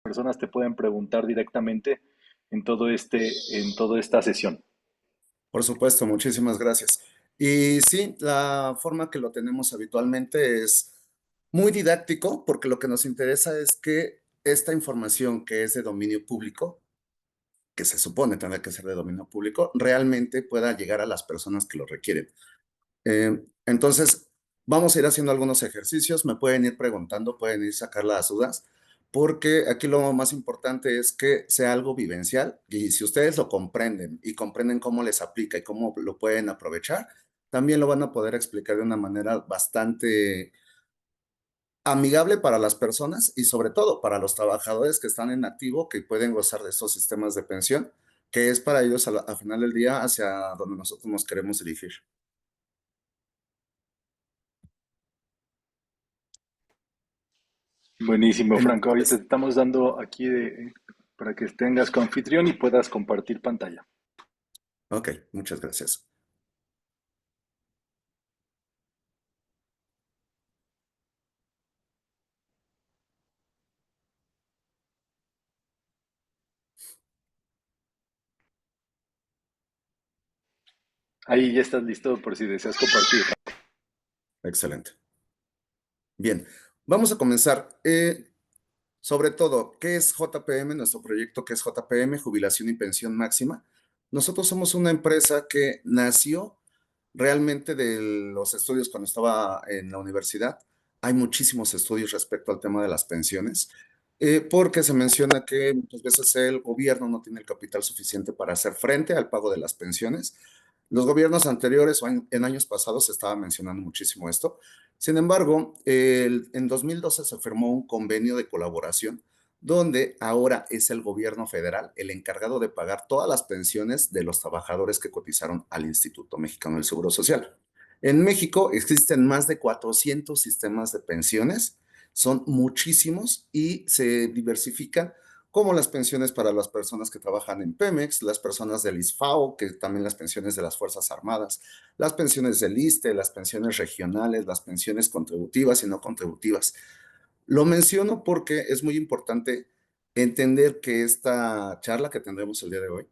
Personas te pueden preguntar directamente en toda esta sesión. Por supuesto, muchísimas gracias. Y sí, la forma que lo tenemos habitualmente es muy didáctico, porque lo que nos interesa es que esta información que es de dominio público, que se supone tener que ser de dominio público, realmente pueda llegar a las personas que lo requieren. Entonces, vamos a ir haciendo algunos ejercicios, me pueden ir preguntando, pueden ir sacar las dudas, porque aquí lo más importante es que sea algo vivencial y si ustedes lo comprenden y comprenden cómo les aplica y cómo lo pueden aprovechar, también lo van a poder explicar de una manera bastante amigable para las personas y sobre todo para los trabajadores que están en activo, que pueden gozar de estos sistemas de pensión, que es para ellos al final del día hacia donde nosotros nos queremos dirigir. Buenísimo, Franco. Ahorita Entonces, te estamos dando para que tengas confitrión y puedas compartir pantalla. ok, muchas gracias. Ahí ya estás listo por si deseas compartir. Excelente. Bien, vamos a comenzar. Sobre todo, ¿qué es JPM? Nuestro proyecto, ¿qué es JPM? Jubilación y Pensión Máxima. Nosotros somos una empresa que nació realmente de los estudios cuando estaba en la universidad. Hay muchísimos estudios respecto al tema de las pensiones, porque se menciona que muchas veces el gobierno no tiene el capital suficiente para hacer frente al pago de las pensiones. Los gobiernos anteriores o en años pasados se estaba mencionando muchísimo esto. Sin embargo, en 2012 se firmó un convenio de colaboración donde ahora es el gobierno federal el encargado de pagar todas las pensiones de los trabajadores que cotizaron al Instituto Mexicano del Seguro Social. En México existen más de 400 sistemas de pensiones, son muchísimos y se diversifican como las pensiones para las personas que trabajan en Pemex, las personas del ISFAO, que también las pensiones de las Fuerzas Armadas, las pensiones del ISSSTE, las pensiones regionales, las pensiones contributivas y no contributivas. Lo menciono porque es muy importante entender que esta charla que tendremos el día de hoy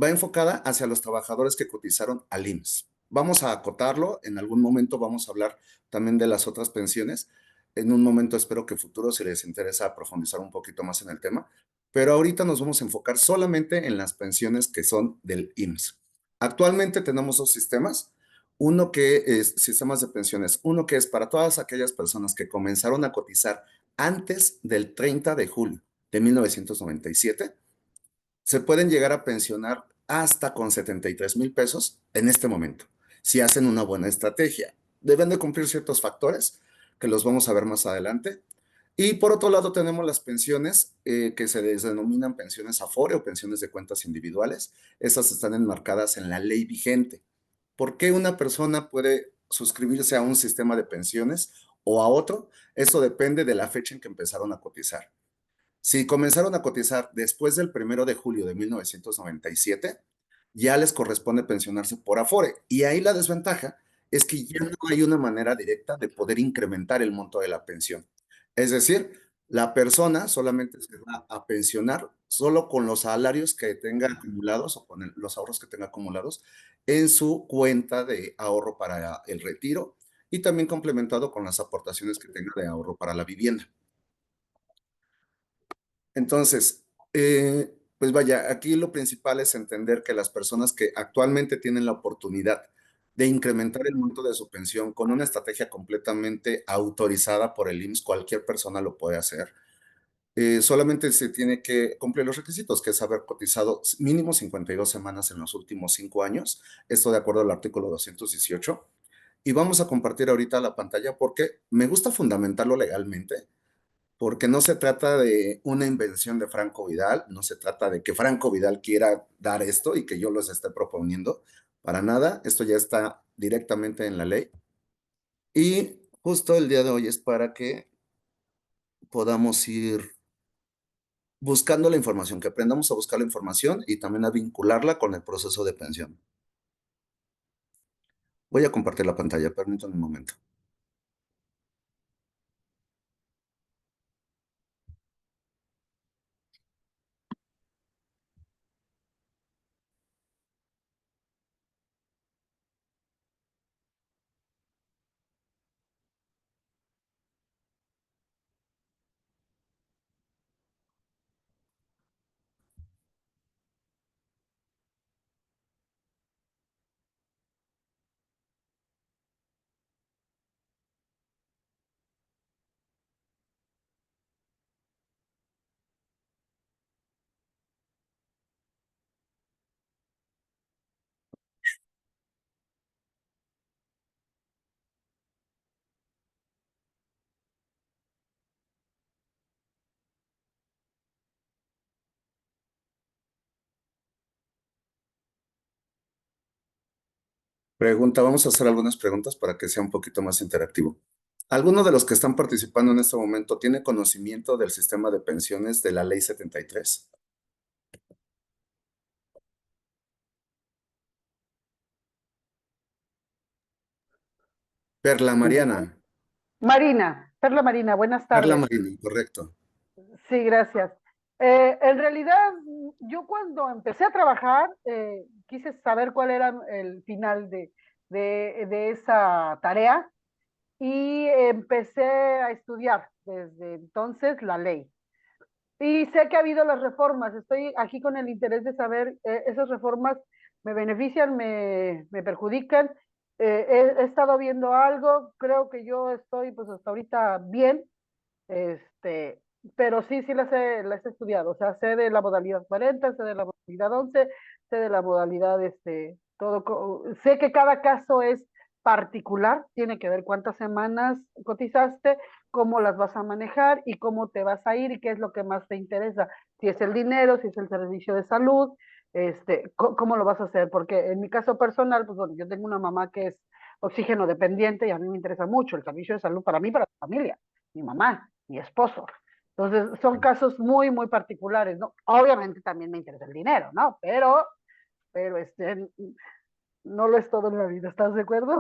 va enfocada hacia los trabajadores que cotizaron al IMSS. Vamos a acotarlo, en algún momento vamos a hablar también de las otras pensiones. En un momento espero que futuro, si les interesa profundizar un poquito más en el tema, pero ahorita nos vamos a enfocar solamente en las pensiones que son del IMSS. Actualmente tenemos dos sistemas, uno que es sistemas de pensiones, uno que es para todas aquellas personas que comenzaron a cotizar antes del 30 de julio de 1997 se pueden llegar a pensionar hasta con 73,000 pesos en este momento, si hacen una buena estrategia. Deben de cumplir ciertos factores que los vamos a ver más adelante. Y por otro lado tenemos las pensiones que se denominan pensiones Afore o pensiones de cuentas individuales. Estas están enmarcadas en la ley vigente. ¿Por qué una persona puede suscribirse a un sistema de pensiones o a otro? Eso depende de la fecha en que empezaron a cotizar. Si comenzaron a cotizar después del 1 de julio de 1997, ya les corresponde pensionarse por Afore. Y ahí la desventaja es que ya no hay una manera directa de poder incrementar el monto de la pensión. Es decir, la persona solamente se va a pensionar solo con los salarios que tenga acumulados o con los ahorros que tenga acumulados en su cuenta de ahorro para el retiro y también complementado con las aportaciones que tenga de ahorro para la vivienda. Entonces, pues vaya, aquí lo principal es entender que las personas que actualmente tienen la oportunidad de incrementar el monto de su pensión con una estrategia completamente autorizada por el IMSS, cualquier persona lo puede hacer. Solamente se tiene que cumplir los requisitos, que es haber cotizado mínimo 52 semanas en los últimos 5 años, esto de acuerdo al artículo 218. Y vamos a compartir ahorita la pantalla porque me gusta fundamentarlo legalmente porque no se trata de una invención de Franco Vidal, no se trata de que Franco Vidal quiera dar esto y que yo los esté proponiendo, para nada, esto ya está directamente en la ley. Y justo el día de hoy es para que podamos ir buscando la información, que aprendamos a buscar la información y también a vincularla con el proceso de pensión. Voy a compartir la pantalla, permítanme un momento. Pregunta, vamos a hacer algunas preguntas para que sea un poquito más interactivo. ¿Alguno de los que están participando en este momento tiene conocimiento del sistema de pensiones de la Ley 73? Perla Mariana. No. Marina, Perla Marina, buenas Perla tardes. Marina, correcto. Sí, gracias. En realidad, yo cuando empecé a trabajar, quise saber cuál era el final de esa tarea y empecé a estudiar desde entonces la ley. Y sé que ha habido las reformas, estoy aquí con el interés de saber, esas reformas me benefician, me perjudican. He estado viendo algo, creo que yo estoy pues hasta ahorita bien, este, pero sí las he estudiado, o sea, sé de la modalidad 40, sé de la modalidad 11, sé de la modalidad, sé que cada caso es particular, tiene que ver cuántas semanas cotizaste, cómo las vas a manejar y cómo te vas a ir y qué es lo que más te interesa, si es el dinero, si es el servicio de salud, cómo lo vas a hacer, porque en mi caso personal, pues bueno, yo tengo una mamá que es oxígeno dependiente y a mí me interesa mucho el servicio de salud para mí, para la familia, mi mamá, mi esposo. Entonces, son casos muy, muy particulares, ¿no? Obviamente también me interesa el dinero, ¿no? Pero no lo es todo en la vida, ¿estás de acuerdo?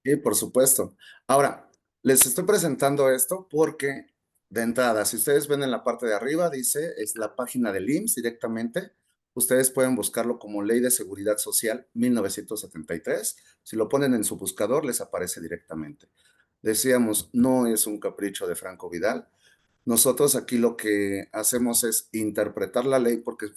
Sí, por supuesto. Ahora, les estoy presentando esto porque, de entrada, si ustedes ven en la parte de arriba, dice, es la página del IMSS directamente. Ustedes pueden buscarlo como Ley de Seguridad Social 1973. Si lo ponen en su buscador, les aparece directamente. Decíamos, no es un capricho de Franco Vidal. Nosotros aquí lo que hacemos es interpretar la ley porque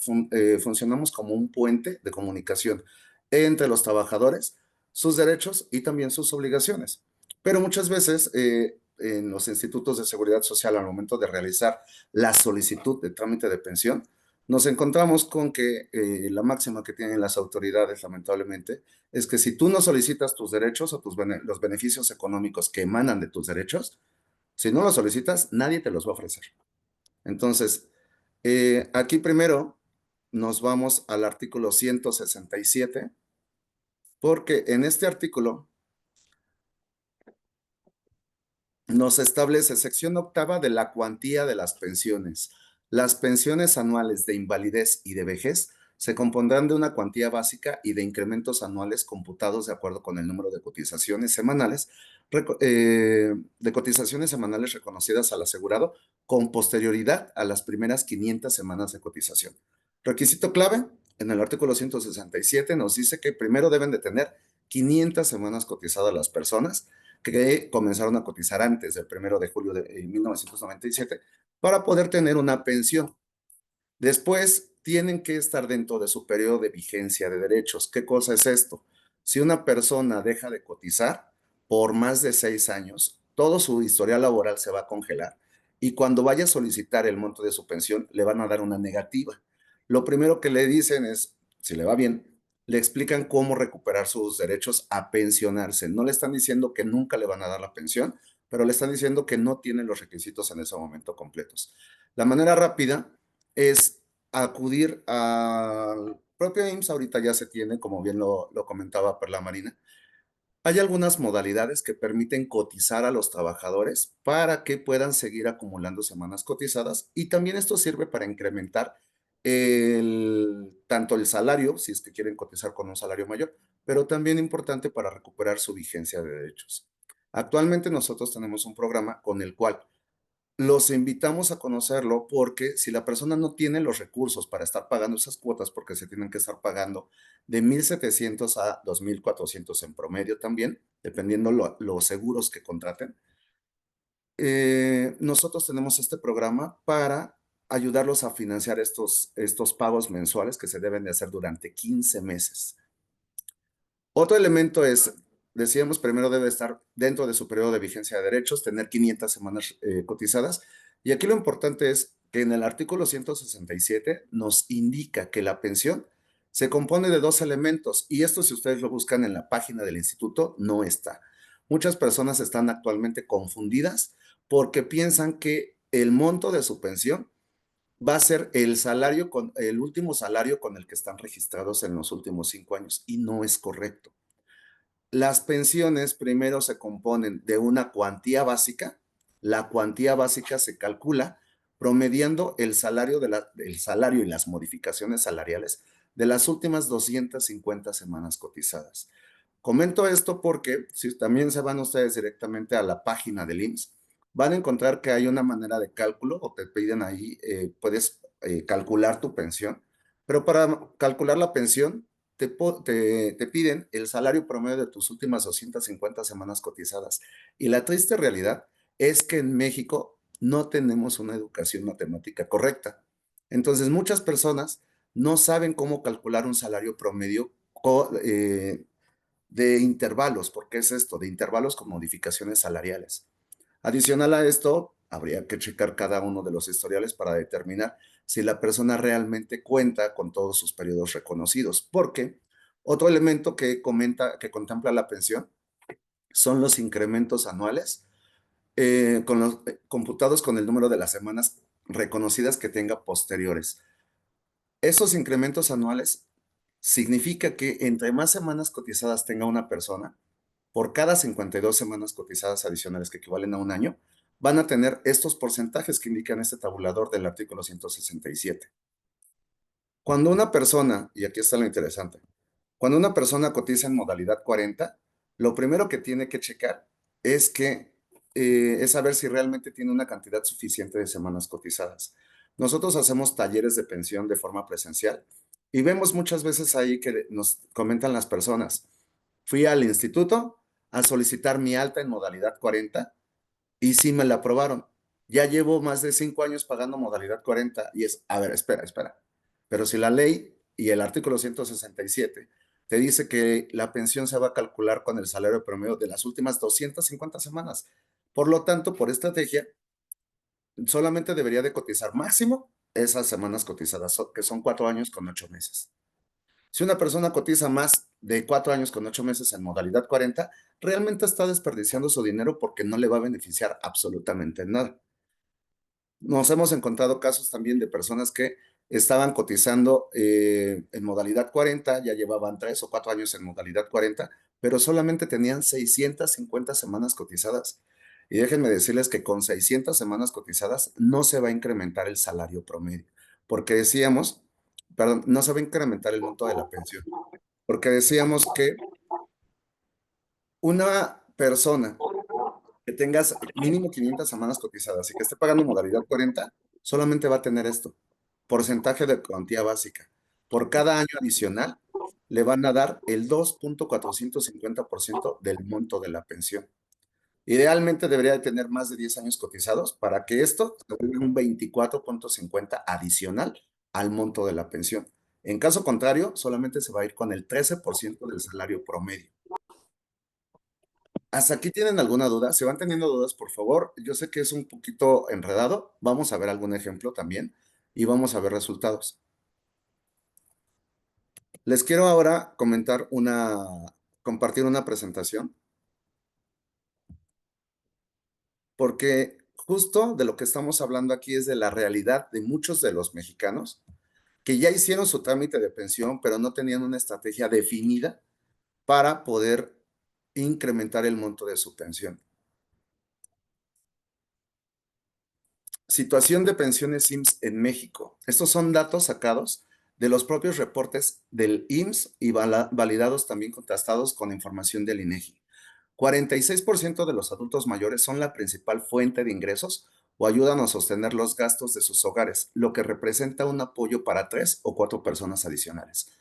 funcionamos como un puente de comunicación entre los trabajadores, sus derechos y también sus obligaciones. Pero muchas veces en los institutos de seguridad social, al momento de realizar la solicitud de trámite de pensión, nos encontramos con que la máxima que tienen las autoridades, lamentablemente, es que si tú no solicitas tus derechos o los beneficios económicos que emanan de tus derechos, si no los solicitas, nadie te los va a ofrecer. Entonces, aquí primero nos vamos al artículo 167, porque en este artículo nos establece sección octava de la cuantía de las pensiones. Las pensiones anuales de invalidez y de vejez se compondrán de una cuantía básica y de incrementos anuales computados de acuerdo con el número de cotizaciones semanales reconocidas al asegurado con posterioridad a las primeras 500 semanas de cotización. Requisito clave, en el artículo 167 nos dice que primero deben de tener 500 semanas cotizadas las personas que comenzaron a cotizar antes del 1 de julio de 1997 para poder tener una pensión. Después, tienen que estar dentro de su periodo de vigencia de derechos. ¿Qué cosa es esto? Si una persona deja de cotizar por más de 6 años, todo su historial laboral se va a congelar y cuando vaya a solicitar el monto de su pensión, le van a dar una negativa. Lo primero que le dicen es, si le va bien, le explican cómo recuperar sus derechos a pensionarse. No le están diciendo que nunca le van a dar la pensión, pero le están diciendo que no tienen los requisitos en ese momento completos. La manera rápida es acudir al propio IMSS, ahorita ya se tiene, como bien lo comentaba Perla Marina. Hay algunas modalidades que permiten cotizar a los trabajadores para que puedan seguir acumulando semanas cotizadas y también esto sirve para incrementar tanto el salario, si es que quieren cotizar con un salario mayor, pero también importante para recuperar su vigencia de derechos. Actualmente nosotros tenemos un programa con el cual los invitamos a conocerlo porque si la persona no tiene los recursos para estar pagando esas cuotas, porque se tienen que estar pagando de 1,700 a 2,400 en promedio también, dependiendo los seguros que contraten, nosotros tenemos este programa para ayudarlos a financiar estos pagos mensuales que se deben de hacer durante 15 meses. Otro elemento es, decíamos, primero debe estar dentro de su periodo de vigencia de derechos, tener 500 semanas cotizadas. Y aquí lo importante es que en el artículo 167 nos indica que la pensión se compone de dos elementos y esto si ustedes lo buscan en la página del instituto no está. Muchas personas están actualmente confundidas porque piensan que el monto de su pensión va a ser el último salario con el que están registrados en los últimos 5 años y no es correcto. Las pensiones primero se componen de una cuantía básica. La cuantía básica se calcula promediando el salario, el salario y las modificaciones salariales de las últimas 250 semanas cotizadas. Comento esto porque si también se van ustedes directamente a la página del IMSS, van a encontrar que hay una manera de cálculo o te piden ahí, puedes calcular tu pensión, pero para calcular la pensión te piden el salario promedio de tus últimas 250 semanas cotizadas. Y la triste realidad es que en México no tenemos una educación matemática correcta. Entonces, muchas personas no saben cómo calcular un salario promedio de intervalos. ¿Por qué es esto? De intervalos con modificaciones salariales. Adicional a esto, habría que checar cada uno de los historiales para determinar si la persona realmente cuenta con todos sus periodos reconocidos, porque otro elemento que contempla la pensión son los incrementos anuales computados con el número de las semanas reconocidas que tenga posteriores. Esos incrementos anuales significa que entre más semanas cotizadas tenga una persona, por cada 52 semanas cotizadas adicionales que equivalen a un año, van a tener estos porcentajes que indican este tabulador del artículo 167. Cuando una persona, y aquí está lo interesante, cuando una persona cotiza en modalidad 40, lo primero que tiene que checar es es saber si realmente tiene una cantidad suficiente de semanas cotizadas. Nosotros hacemos talleres de pensión de forma presencial y vemos muchas veces ahí que nos comentan las personas, fui al instituto a solicitar mi alta en modalidad 40 y sí me la aprobaron. Ya llevo más de 5 años pagando modalidad 40 y es, a ver, espera. Pero si la ley y el artículo 167 te dice que la pensión se va a calcular con el salario promedio de las últimas 250 semanas. Por lo tanto, por estrategia, solamente debería de cotizar máximo esas semanas cotizadas, que son 4 años con 8 meses. Si una persona cotiza más de 4 años con 8 meses en modalidad 40, realmente está desperdiciando su dinero porque no le va a beneficiar absolutamente nada. Nos hemos encontrado casos también de personas que estaban cotizando en modalidad 40, ya llevaban 3 o 4 años en modalidad 40, pero solamente tenían 650 semanas cotizadas. Y déjenme decirles que con 600 semanas cotizadas no se va a incrementar el salario promedio, porque decíamos, perdón, no se va a incrementar el monto de la pensión, porque decíamos que una persona que tengas mínimo 500 semanas cotizadas y que esté pagando modalidad 40, solamente va a tener esto, porcentaje de cuantía básica. Por cada año adicional, le van a dar el 2.450% del monto de la pensión. Idealmente debería de tener más de 10 años cotizados para que esto se vuelva un 24.50 adicional al monto de la pensión. En caso contrario, solamente se va a ir con el 13% del salario promedio. ¿Hasta aquí tienen alguna duda? Si van teniendo dudas, por favor, yo sé que es un poquito enredado. Vamos a ver algún ejemplo también y vamos a ver resultados. Les quiero ahora compartir una presentación, porque justo de lo que estamos hablando aquí es de la realidad de muchos de los mexicanos que ya hicieron su trámite de pensión, pero no tenían una estrategia definida para poder incrementar el monto de su pensión. Situación de pensiones IMSS en México. Estos son datos sacados de los propios reportes del IMSS y validados también contrastados con información del INEGI. 46% de los adultos mayores son la principal fuente de ingresos o ayudan a sostener los gastos de sus hogares, lo que representa un apoyo para 3 o 4 personas adicionales.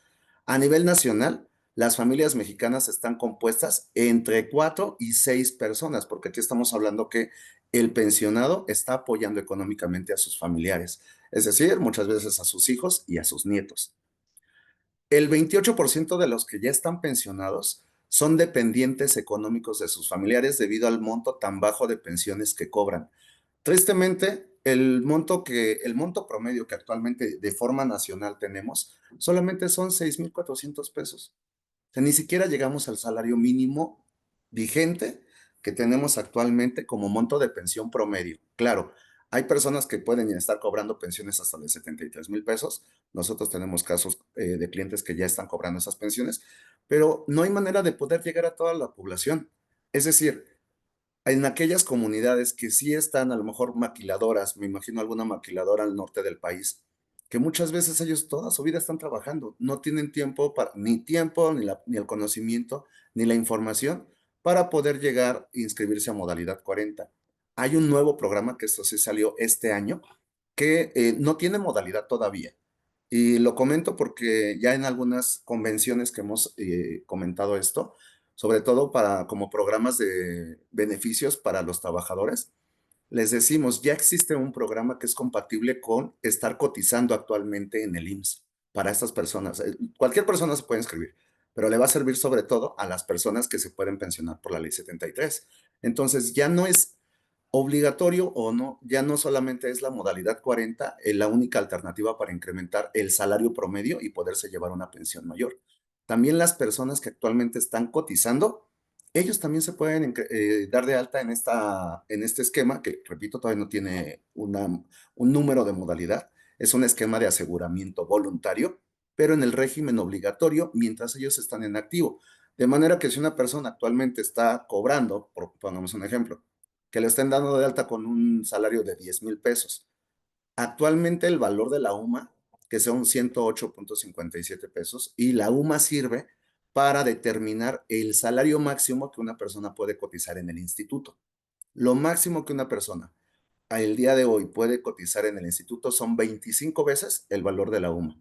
A nivel nacional, las familias mexicanas están compuestas entre 4 y 6 personas, porque aquí estamos hablando que el pensionado está apoyando económicamente a sus familiares, es decir, muchas veces a sus hijos y a sus nietos. El 28% de los que ya están pensionados son dependientes económicos de sus familiares debido al monto tan bajo de pensiones que cobran. Tristemente, el monto promedio que actualmente de forma nacional tenemos solamente son 6,400 pesos. O sea, ni siquiera llegamos al salario mínimo vigente que tenemos actualmente como monto de pensión promedio. Claro, Hay personas que pueden estar cobrando pensiones hasta de 73,000 pesos. Nosotros tenemos casos de clientes que ya están cobrando esas pensiones, pero no hay manera de poder llegar a toda la población. Es decir, en aquellas comunidades que sí están a lo mejor maquiladoras, me imagino alguna maquiladora al norte del país, que muchas veces ellos toda su vida están trabajando, no tienen tiempo, ni tiempo, ni el conocimiento, ni la información para poder llegar e inscribirse a modalidad 40. Hay un nuevo programa que esto sí salió este año, que no tiene modalidad todavía. Y lo comento porque ya en algunas convenciones que hemos comentado esto, sobre todo para como programas de beneficios para los trabajadores, les decimos, ya existe un programa que es compatible con estar cotizando actualmente en el IMSS para estas personas. Cualquier persona se puede inscribir, pero le va a servir sobre todo a las personas que se pueden pensionar por la ley 73. Entonces, ya no es obligatorio o no, ya no solamente es la modalidad 40 la única alternativa para incrementar el salario promedio y poderse llevar una pensión mayor. También las personas que actualmente están cotizando, ellos también se pueden dar de alta en este esquema, que repito, todavía no tiene un número de modalidad, es un esquema de aseguramiento voluntario, pero en el régimen obligatorio mientras ellos están en activo. De manera que si una persona actualmente está cobrando, pongamos un ejemplo, que le estén dando de alta con un salario de 10,000 pesos. Actualmente el valor de la UMA, que son 108.57 pesos, y la UMA sirve para determinar el salario máximo que una persona puede cotizar en el instituto. Lo máximo que una persona el día de hoy puede cotizar en el instituto son 25 veces el valor de la UMA.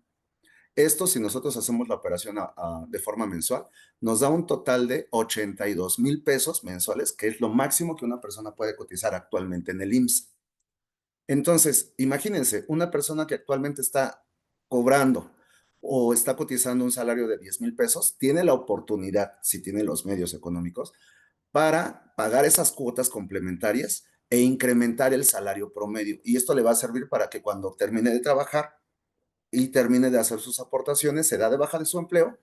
Esto, si nosotros hacemos la operación de forma mensual, nos da un total de 82,000 pesos mensuales, que es lo máximo que una persona puede cotizar actualmente en el IMSS. Entonces, imagínense, una persona que actualmente está cobrando o está cotizando un salario de 10,000 pesos, tiene la oportunidad, si tiene los medios económicos, para pagar esas cuotas complementarias e incrementar el salario promedio. Y esto le va a servir para que cuando termine de trabajar y termine de hacer sus aportaciones, se da de baja de su empleo,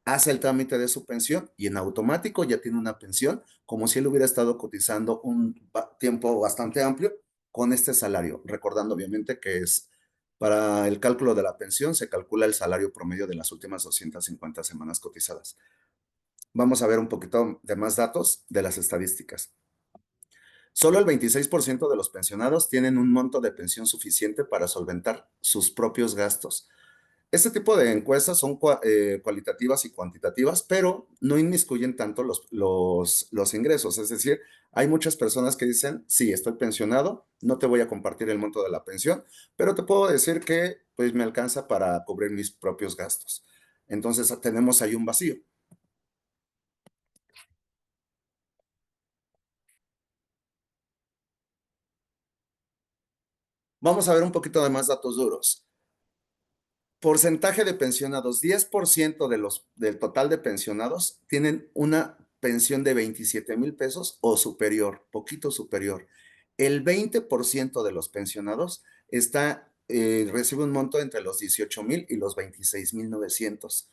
hace el trámite de su pensión y en automático ya tiene una pensión como si él hubiera estado cotizando un tiempo bastante amplio con este salario, recordando obviamente que es para el cálculo de la pensión se calcula el salario promedio de las últimas 250 semanas cotizadas. Vamos a ver un poquito de más datos de las estadísticas. Solo el 26% de los pensionados tienen un monto de pensión suficiente para solventar sus propios gastos. Este tipo de encuestas son cualitativas y cuantitativas, pero no inmiscuyen tanto los ingresos. Es decir, hay muchas personas que dicen, sí, estoy pensionado, no te voy a compartir el monto de la pensión, pero te puedo decir que pues me alcanza para cubrir mis propios gastos. Entonces tenemos ahí un vacío. Vamos a ver un poquito de más datos duros. Porcentaje de pensionados, 10% del total de pensionados tienen una pensión de 27,000 pesos o superior, poquito superior. El 20% de los pensionados recibe un monto entre los 18,000 y los 26,900.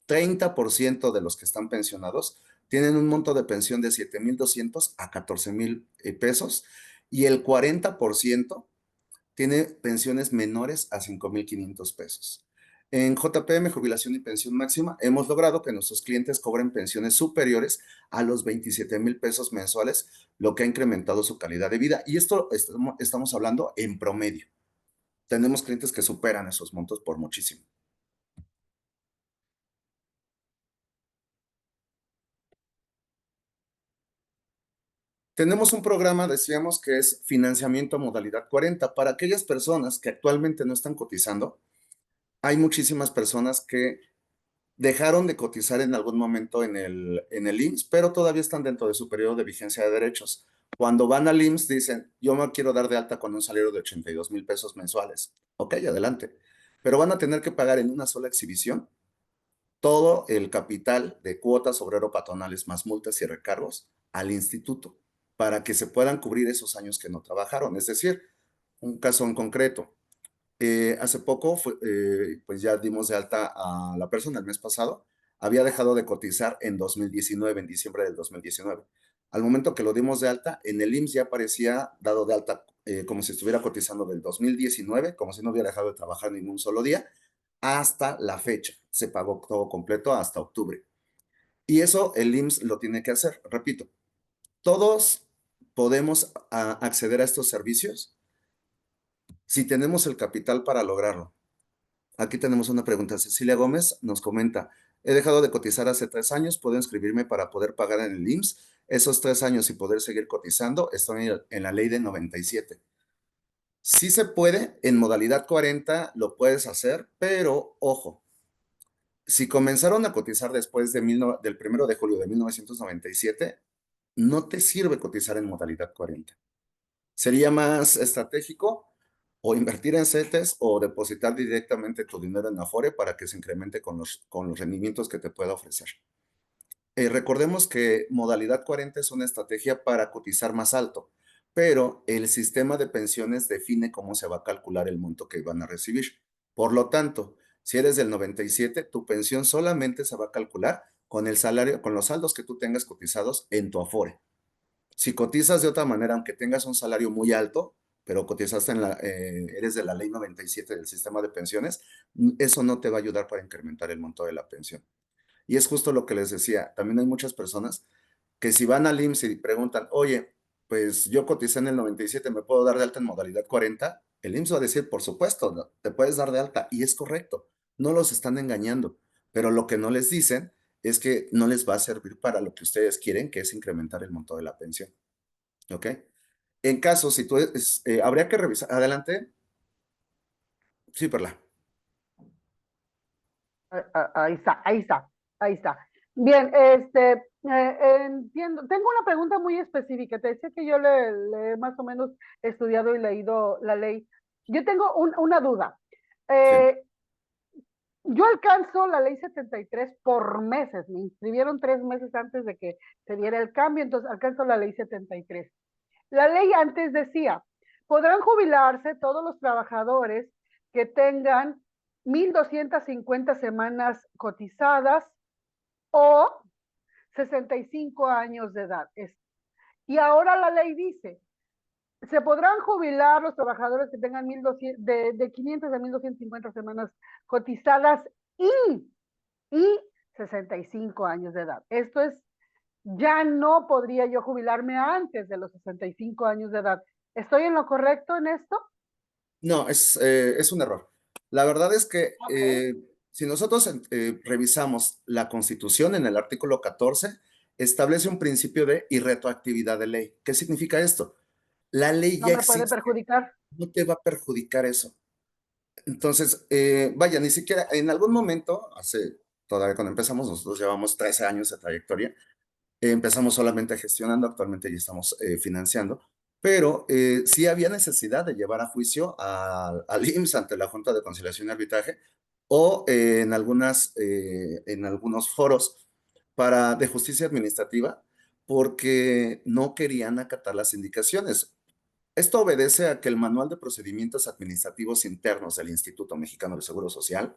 30% de los que están pensionados tienen un monto de pensión de 7,200 a 14,000 pesos y el 40% tiene pensiones menores a 5,500 pesos. En JPM, Jubilación y Pensión Máxima, hemos logrado que nuestros clientes cobren pensiones superiores a los 27,000 pesos mensuales, lo que ha incrementado su calidad de vida. Y esto estamos hablando en promedio. Tenemos clientes que superan esos montos por muchísimo. Tenemos un programa, decíamos, que es financiamiento modalidad 40. Para aquellas personas que actualmente no están cotizando, hay muchísimas personas que dejaron de cotizar en algún momento en el IMSS, pero todavía están dentro de su periodo de vigencia de derechos. Cuando van al IMSS dicen, yo me quiero dar de alta con un salario de 82,000 pesos mensuales. Ok, adelante. Pero van a tener que pagar en una sola exhibición todo el capital de cuotas obrero patronales más multas y recargos al instituto para que se puedan cubrir esos años que no trabajaron. Es decir, un caso en concreto, hace poco, pues ya dimos de alta a la persona el mes pasado, había dejado de cotizar en 2019, en diciembre del 2019. Al momento que lo dimos de alta, en el IMSS ya aparecía dado de alta como si estuviera cotizando del 2019, como si no hubiera dejado de trabajar ni un solo día, hasta la fecha. Se pagó todo completo hasta octubre. Y eso el IMSS lo tiene que hacer. Repito, todos podemos acceder a estos servicios si tenemos el capital para lograrlo. Aquí tenemos una pregunta. Cecilia Gómez nos comenta, he dejado de cotizar hace 3 años, ¿puedo inscribirme para poder pagar en el IMSS? Esos 3 años y poder seguir cotizando están en la ley de 97. Sí se puede, en modalidad 40 lo puedes hacer, pero ojo, si comenzaron a cotizar después del 1 de julio de 1997, no te sirve cotizar en modalidad 40. Sería más estratégico o invertir en CETES o depositar directamente tu dinero en Afore para que se incremente con los rendimientos que te pueda ofrecer. Recordemos que modalidad 40 es una estrategia para cotizar más alto, pero el sistema de pensiones define cómo se va a calcular el monto que van a recibir. Por lo tanto, si eres del 97, tu pensión solamente se va a calcular con el salario, con los saldos que tú tengas cotizados en tu Afore. Si cotizas de otra manera, aunque tengas un salario muy alto, pero cotizaste eres de la ley 97 del sistema de pensiones, eso no te va a ayudar para incrementar el monto de la pensión. Y es justo lo que les decía, también hay muchas personas que si van al IMSS y preguntan, oye, pues yo coticé en el 97, ¿me puedo dar de alta en modalidad 40? El IMSS va a decir, por supuesto, no, te puedes dar de alta. Y es correcto, no los están engañando. Pero lo que no les dicen es que no les va a servir para lo que ustedes quieren, que es incrementar el monto de la pensión. ¿Ok? En caso, si tú, habría que revisar, adelante. Sí, Perla. Ahí está, ahí está, ahí está. Bien, entiendo. Tengo una pregunta muy específica. Te decía que yo le he más o menos estudiado y leído la ley. Yo tengo una duda. Sí. Eh, yo alcanzo la ley 73 por meses. Me inscribieron 3 meses antes de que se diera el cambio, entonces alcanzo la ley 73. La ley antes decía, podrán jubilarse todos los trabajadores que tengan 1,250 semanas cotizadas o 65 años de edad. Y ahora la ley dice, se podrán jubilar los trabajadores que tengan 1,200, de 500 a 1,250 semanas cotizadas y 65 años de edad. Esto es, ya no podría yo jubilarme antes de los 65 años de edad. ¿Estoy en lo correcto en esto? No, es un error. La verdad es que Ok. si nosotros revisamos la Constitución en el artículo 14, establece un principio de irretroactividad de ley. ¿Qué significa esto? La ley ¿No ya me puede existe, perjudicar? no te va a perjudicar eso. Entonces, vaya, ni siquiera en algún momento, todavía cuando empezamos, nosotros llevamos 13 años de trayectoria, empezamos solamente gestionando, actualmente ya estamos financiando, pero sí había necesidad de llevar a juicio al IMSS ante la Junta de Conciliación y Arbitraje o en algunos foros de justicia administrativa porque no querían acatar las indicaciones. Esto obedece a que el Manual de Procedimientos Administrativos Internos del Instituto Mexicano del Seguro Social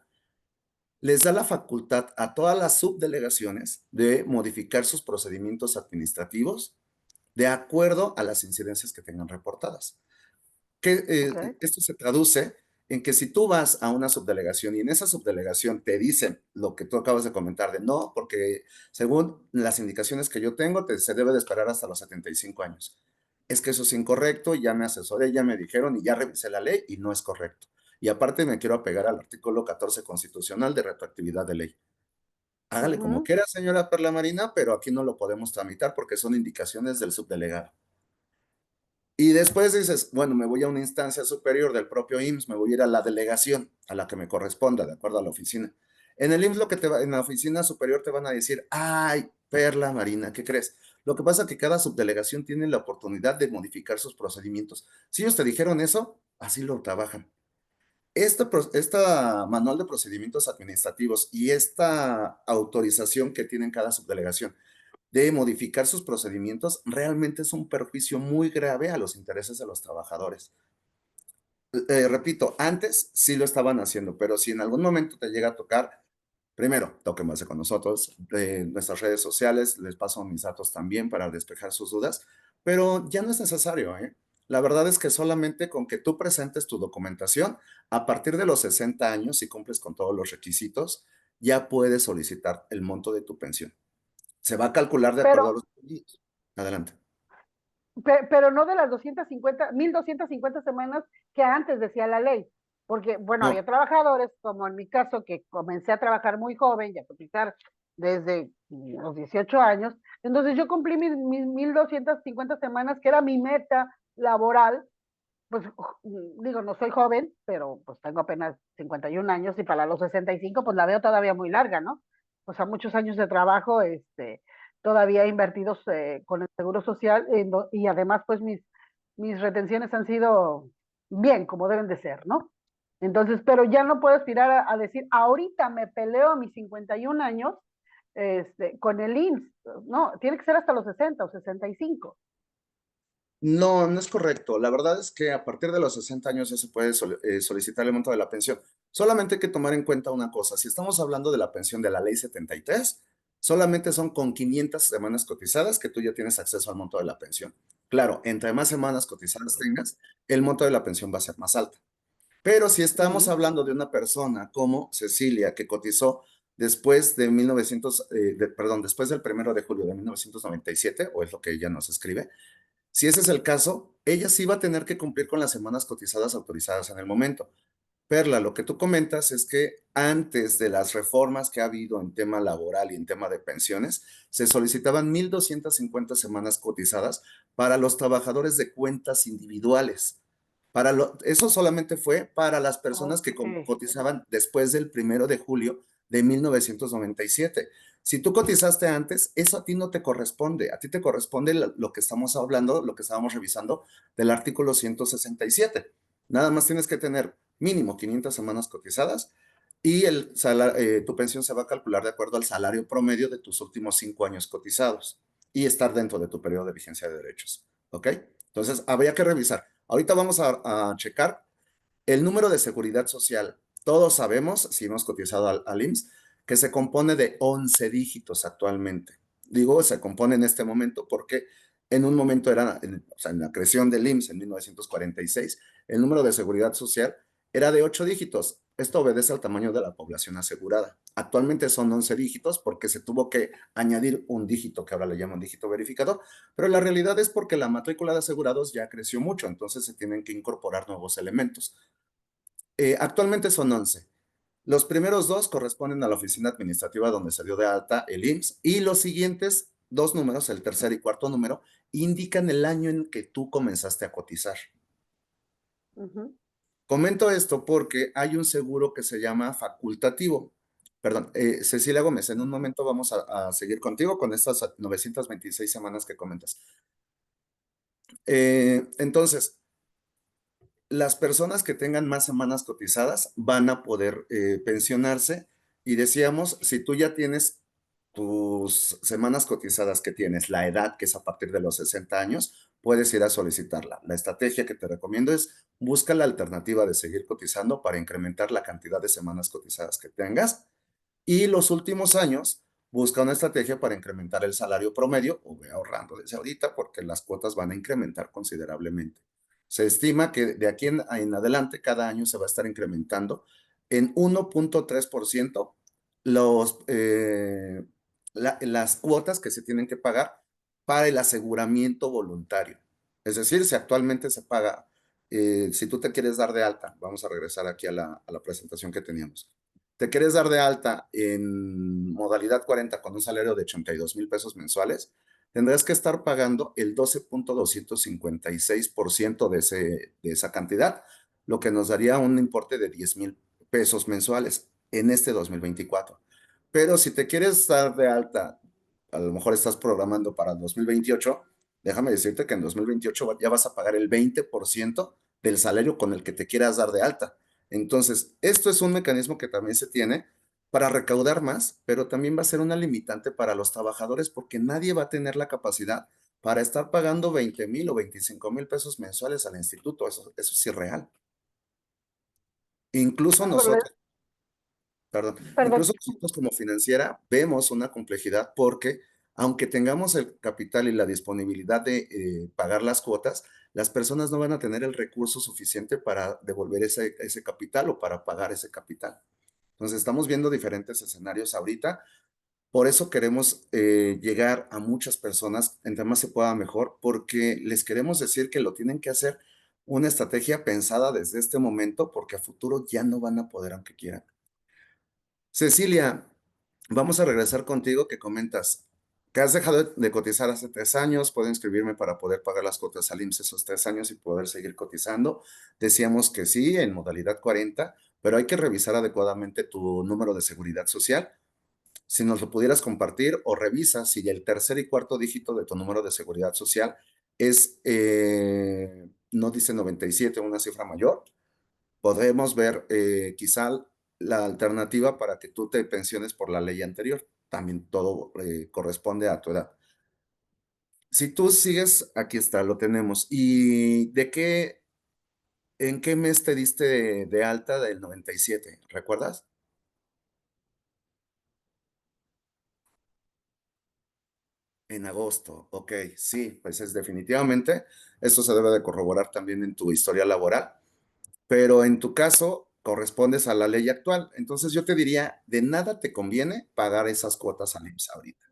les da la facultad a todas las subdelegaciones de modificar sus procedimientos administrativos de acuerdo a las incidencias que tengan reportadas. Ok. Esto se traduce en que si tú vas a una subdelegación y en esa subdelegación te dicen lo que tú acabas de comentar de no, porque según las indicaciones que yo tengo, se debe de esperar hasta los 75 años. Es que eso es incorrecto, ya me asesoré, ya me dijeron y ya revisé la ley y no es correcto. Y aparte me quiero apegar al artículo 14 constitucional de retroactividad de ley. Hágale como Ujú. quiera, señora Perla Marina, pero aquí no lo podemos tramitar porque son indicaciones del subdelegado. Y después dices, bueno, me voy a una instancia superior del propio IMSS, me voy a ir a la delegación, a la que me corresponda, de acuerdo a la oficina. En el IMSS, en la oficina superior te van a decir, ay, Perla Marina, ¿qué crees? Lo que pasa es que cada subdelegación tiene la oportunidad de modificar sus procedimientos. Si ellos te dijeron eso, así lo trabajan. Esta manual de procedimientos administrativos y esta autorización que tienen cada subdelegación de modificar sus procedimientos realmente es un perjuicio muy grave a los intereses de los trabajadores. Repito, antes sí lo estaban haciendo, pero si en algún momento te llega a tocar, primero, toquen base con nosotros, nuestras redes sociales, les paso mis datos también para despejar sus dudas, pero ya no es necesario, ¿eh? La verdad es que solamente con que tú presentes tu documentación, a partir de los 60 años, si cumples con todos los requisitos, ya puedes solicitar el monto de tu pensión. Se va a calcular de acuerdo a Pero, los requisitos. Adelante. pero no de las 250, 1250 semanas que antes decía la ley. Porque, bueno, No, había trabajadores, como en mi caso, que comencé a trabajar muy joven y a cotizar desde los 18 años. Entonces yo cumplí mis 1250 semanas, que era mi meta laboral. Pues digo, no soy joven, pero pues tengo apenas 51 años y para los 65 pues la veo todavía muy larga, ¿no? O sea, muchos años de trabajo, todavía invertidos con el Seguro Social, y además pues mis retenciones han sido bien, como deben de ser, ¿no? Entonces, pero ya no puedo aspirar a decir, ahorita me peleo a mis 51 años con el IMSS, no, tiene que ser hasta los 60 o 65. no, no es correcto. La verdad es que a partir de los 60 años ya se puede solicitar el monto de la pensión. Solamente hay que tomar en cuenta una cosa. Si estamos hablando de la pensión de la ley 73, solamente son con 500 semanas cotizadas que tú ya tienes acceso al monto de la pensión. Claro, entre más semanas cotizadas tengas, el monto de la pensión va a ser más alto. Pero si estamos Ujú. hablando de una persona como Cecilia, que cotizó después de 1900, perdón, después del 1 de julio de 1997, o es lo que ella nos escribe, si ese es el caso, ella sí va a tener que cumplir con las semanas cotizadas autorizadas en el momento. Perla, lo que tú comentas es que antes de las reformas que ha habido en tema laboral y en tema de pensiones, se solicitaban 1,250 semanas cotizadas para los trabajadores de cuentas individuales. Eso solamente fue para las personas que Ok. cotizaban después del 1 de julio de 1997. Si tú cotizaste antes, eso a ti no te corresponde. A ti te corresponde lo que estamos hablando, lo que estábamos revisando del artículo 167. Nada más tienes que tener mínimo 500 semanas cotizadas y tu pensión se va a calcular de acuerdo al salario promedio de tus últimos 5 años cotizados y estar dentro de tu periodo de vigencia de derechos. ¿Ok? Entonces, habría que revisar. Ahorita vamos a checar el número de seguridad social. Todos sabemos, si hemos cotizado al IMSS, que se compone de 11 dígitos actualmente. Digo, se compone en este momento porque en un momento era, o sea, en la creación del IMSS en 1946, el número de seguridad social era de 8 dígitos. Esto obedece al tamaño de la población asegurada. Actualmente son 11 dígitos porque se tuvo que añadir un dígito que ahora le llaman dígito verificador, pero la realidad es porque la matrícula de asegurados ya creció mucho, entonces se tienen que incorporar nuevos elementos. Actualmente son 11. Los primeros dos corresponden a la oficina administrativa donde se dio de alta el IMSS y los siguientes dos números, el tercer y cuarto número, indican el año en que tú comenzaste a cotizar. Ujú. Comento esto porque hay un seguro que se llama facultativo. Perdón, Cecilia Gómez, en un momento vamos a seguir contigo con estas 926 semanas que comentas. Entonces, las personas que tengan más semanas cotizadas van a poder pensionarse y decíamos, si tú ya tienes tus semanas cotizadas que tienes, la edad que es a partir de los 60 años, puedes ir a solicitarla. La estrategia que te recomiendo es busca la alternativa de seguir cotizando para incrementar la cantidad de semanas cotizadas que tengas y los últimos años busca una estrategia para incrementar el salario promedio o ve ahorrando desde ahorita porque las cuotas van a incrementar considerablemente. Se estima que de aquí en adelante cada año se va a estar incrementando en 1,3% los, las cuotas que se tienen que pagar para el aseguramiento voluntario. Es decir, si actualmente se paga, si tú te quieres dar de alta, vamos a regresar aquí a la presentación que teníamos, te quieres dar de alta en modalidad 40 con un salario de 82,000 pesos mensuales, tendrás que estar pagando el 12,256% de esa cantidad, lo que nos daría un importe de 10,000 pesos mensuales en este 2024. Pero si te quieres dar de alta, a lo mejor estás programando para el 2028, déjame decirte que en 2028 ya vas a pagar el 20% del salario con el que te quieras dar de alta. Entonces, esto es un mecanismo que también se tiene para recaudar más, pero también va a ser una limitante para los trabajadores porque nadie va a tener la capacidad para estar pagando 20,000 o 25,000 pesos mensuales al instituto. Eso es irreal. Incluso Bueno, pero nosotros, perdón, perdón. incluso nosotros como financiera vemos una complejidad porque aunque tengamos el capital y la disponibilidad de pagar las cuotas, las personas no van a tener el recurso suficiente para devolver ese capital o para pagar ese capital. Entonces, estamos viendo diferentes escenarios ahorita. Por eso queremos llegar a muchas personas, entre más se pueda mejor, porque les queremos decir que lo tienen que hacer una estrategia pensada desde este momento, porque a futuro ya no van a poder aunque quieran. Cecilia, vamos a regresar contigo que comentas que has dejado de cotizar hace 3 años, puedo inscribirme para poder pagar las cuotas al IMSS esos 3 años y poder seguir cotizando. Decíamos que sí, en modalidad 40, pero hay que revisar adecuadamente tu número de seguridad social. Si nos lo pudieras compartir o revisa si el tercer y cuarto dígito de tu número de seguridad social es, no dice 97, una cifra mayor, podemos ver quizá la alternativa para que tú te pensiones por la ley anterior. También todo corresponde a tu edad. Si tú sigues, aquí está, lo tenemos. ¿Y en qué mes te diste de alta del 97? ¿Recuerdas? En agosto, ok, sí, pues es definitivamente, esto se debe de corroborar también en tu historia laboral, pero en tu caso correspondes a la ley actual, entonces yo te diría, de nada te conviene pagar esas cuotas al IMSS ahorita.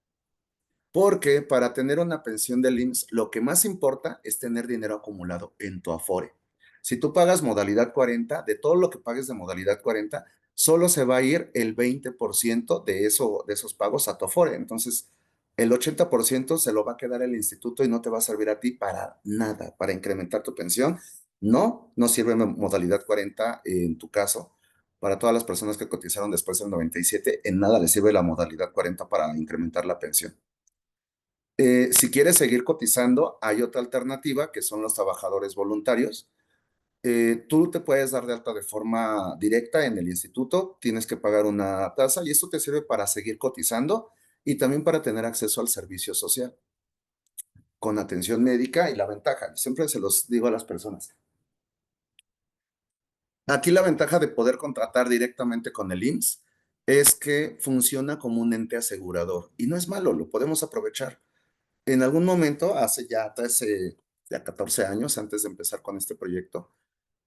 Porque para tener una pensión del IMSS, lo que más importa es tener dinero acumulado en tu Afore. Si tú pagas modalidad 40, de todo lo que pagues de modalidad 40, solo se va a ir el 20% de esos pagos a tu Afore. Entonces, el 80% se lo va a quedar el instituto y no te va a servir a ti para nada, para incrementar tu pensión. No, no sirve modalidad 40 en tu caso. Para todas las personas que cotizaron después del 97, en nada les sirve la modalidad 40 para incrementar la pensión. Si quieres seguir cotizando, hay otra alternativa que son los trabajadores voluntarios. Tú te puedes dar de alta de forma directa en el instituto, tienes que pagar una tasa y esto te sirve para seguir cotizando y también para tener acceso al servicio social con atención médica y la ventaja, siempre se los digo a las personas. Aquí la ventaja de poder contratar directamente con el IMSS es que funciona como un ente asegurador y no es malo, lo podemos aprovechar. En algún momento, hace ya 13, ya 14 años antes de empezar con este proyecto,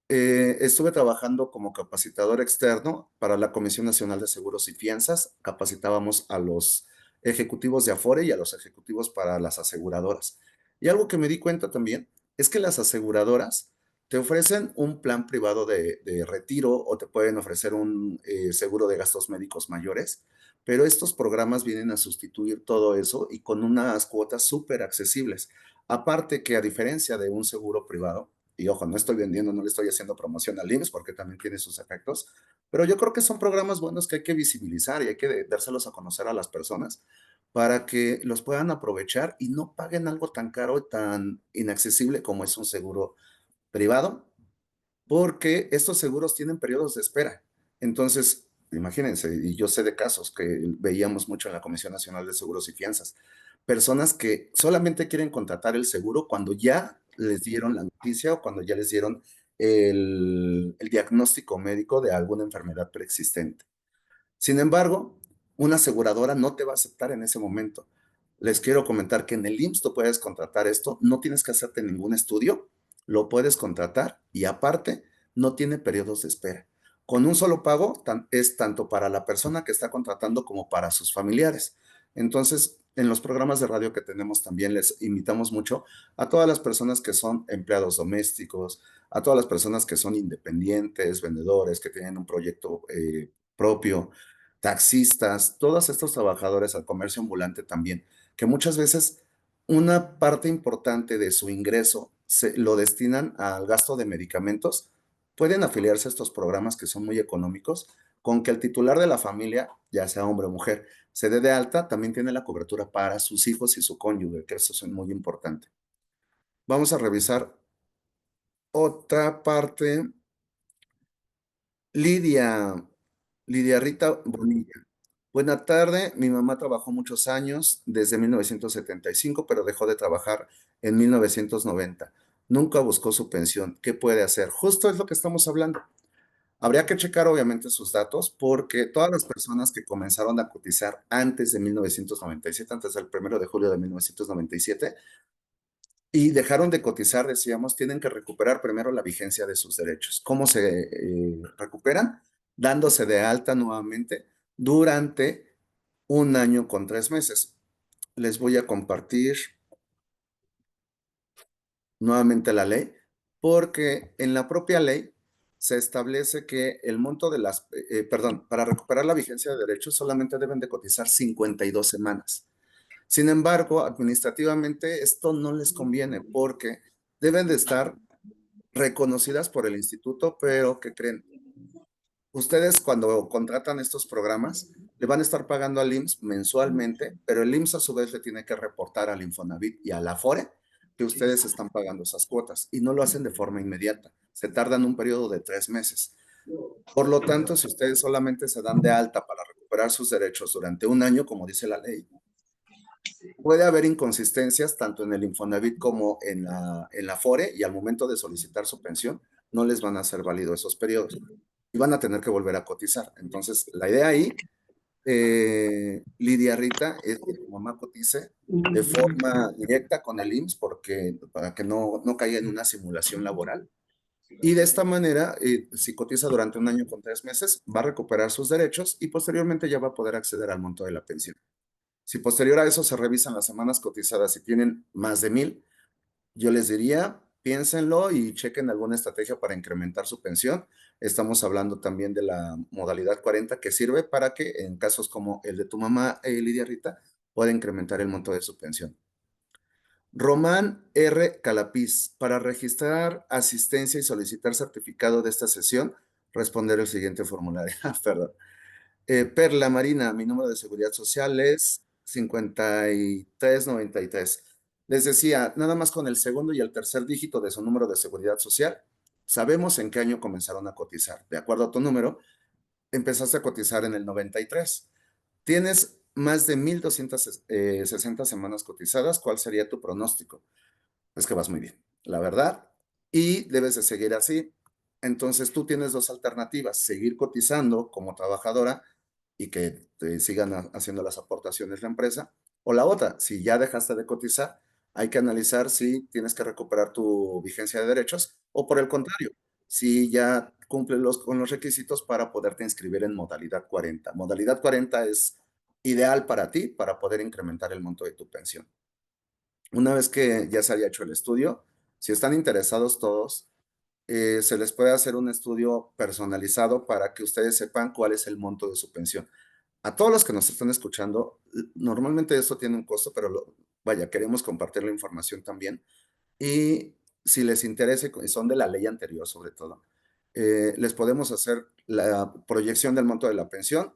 estuve trabajando como capacitador externo para la Comisión Nacional de Seguros y Fianzas. Capacitábamos a los ejecutivos de Afore y a los ejecutivos para las aseguradoras. Y algo que me di cuenta también es que las aseguradoras te ofrecen un plan privado de retiro o te pueden ofrecer un seguro de gastos médicos mayores, pero estos programas vienen a sustituir todo eso y con unas cuotas súper accesibles. Aparte que a diferencia de un seguro privado, y ojo, no estoy vendiendo, no le estoy haciendo promoción al IMSS porque también tiene sus efectos, pero yo creo que son programas buenos que hay que visibilizar y hay que dárselos a conocer a las personas para que los puedan aprovechar y no paguen algo tan caro y tan inaccesible como es un seguro privado, porque estos seguros tienen periodos de espera. Entonces, imagínense, y yo sé de casos que veíamos mucho en la Comisión Nacional de Seguros y Fianzas, personas que solamente quieren contratar el seguro cuando ya les dieron la noticia o cuando ya les dieron el diagnóstico médico de alguna enfermedad preexistente. Sin embargo, una aseguradora no te va a aceptar en ese momento. Les quiero comentar que en el IMSS tú puedes contratar esto, no tienes que hacerte ningún estudio, lo puedes contratar y aparte no tiene periodos de espera. Con un solo pago es tanto para la persona que está contratando como para sus familiares. Entonces, en los programas de radio que tenemos también les invitamos mucho a todas las personas que son empleados domésticos, a todas las personas que son independientes, vendedores, que tienen un proyecto propio, taxistas, todos estos trabajadores al comercio ambulante también, que muchas veces una parte importante de su ingreso lo destinan al gasto de medicamentos, pueden afiliarse a estos programas que son muy económicos, con que el titular de la familia, ya sea hombre o mujer, se dé de alta, también tiene la cobertura para sus hijos y su cónyuge, que eso es muy importante. Vamos a revisar otra parte. Lidia, Lidia Rita Bonilla. Buena tarde, mi mamá trabajó muchos años, desde 1975, pero dejó de trabajar en 1990. Nunca buscó su pensión. ¿Qué puede hacer? Justo es lo que estamos hablando. Habría que checar obviamente sus datos porque todas las personas que comenzaron a cotizar antes de 1997, antes del 1 de julio de 1997, y dejaron de cotizar, decíamos, tienen que recuperar primero la vigencia de sus derechos. ¿Cómo se recuperan? Dándose de alta nuevamente durante un año con 3 meses. Les voy a compartir nuevamente la ley, porque en la propia ley se establece que el monto de perdón, para recuperar la vigencia de derechos solamente deben de cotizar 52 semanas. Sin embargo, administrativamente esto no les conviene porque deben de estar reconocidas por el instituto, pero ¿qué creen? Ustedes cuando contratan estos programas le van a estar pagando al IMSS mensualmente, pero el IMSS a su vez le tiene que reportar al Infonavit y a la Afore que ustedes están pagando esas cuotas y no lo hacen de forma inmediata. Se tardan un periodo de 3 meses. Por lo tanto, si ustedes solamente se dan de alta para recuperar sus derechos durante un año, como dice la ley, puede haber inconsistencias tanto en el Infonavit como en la Afore y al momento de solicitar su pensión no les van a ser válidos esos periodos y van a tener que volver a cotizar. Entonces, la idea ahí, Lidia Rita, es que tu mamá cotice de forma directa con el IMSS para que no caiga en una simulación laboral. Y de esta manera, si cotiza durante un año con 3 meses, va a recuperar sus derechos y posteriormente ya va a poder acceder al monto de la pensión. Si posterior a eso se revisan las semanas cotizadas y tienen más de 1,000, yo les diría, piénsenlo y chequen alguna estrategia para incrementar su pensión. Estamos hablando también de la modalidad 40 que sirve para que en casos como el de tu mamá, Lidia Rita, pueda incrementar el monto de su pensión. Román R. Calapiz, para registrar asistencia y solicitar certificado de esta sesión, responder el siguiente formulario. Perdón. Perla Marina, mi número de seguridad social es 5393. Les decía, nada más con el segundo y el tercer dígito de su número de seguridad social, sabemos en qué año comenzaron a cotizar. De acuerdo a tu número, empezaste a cotizar en el 93. Tienes más de 1,260 semanas cotizadas. ¿Cuál sería tu pronóstico? Es que vas muy bien, la verdad, y debes de seguir así. Entonces tú tienes dos alternativas: seguir cotizando como trabajadora y que te sigan haciendo las aportaciones la empresa, o la otra, si ya dejaste de cotizar, hay que analizar si tienes que recuperar tu vigencia de derechos o por el contrario, si ya cumples con los requisitos para poderte inscribir en modalidad 40. Modalidad 40 es ideal para ti para poder incrementar el monto de tu pensión. Una vez que ya se haya hecho el estudio, si están interesados todos, se les puede hacer un estudio personalizado para que ustedes sepan cuál es el monto de su pensión. A todos los que nos están escuchando, normalmente esto tiene un costo, pero vaya, queremos compartir la información también. Y si les interesa y son de la ley anterior sobre todo, les podemos hacer la proyección del monto de la pensión,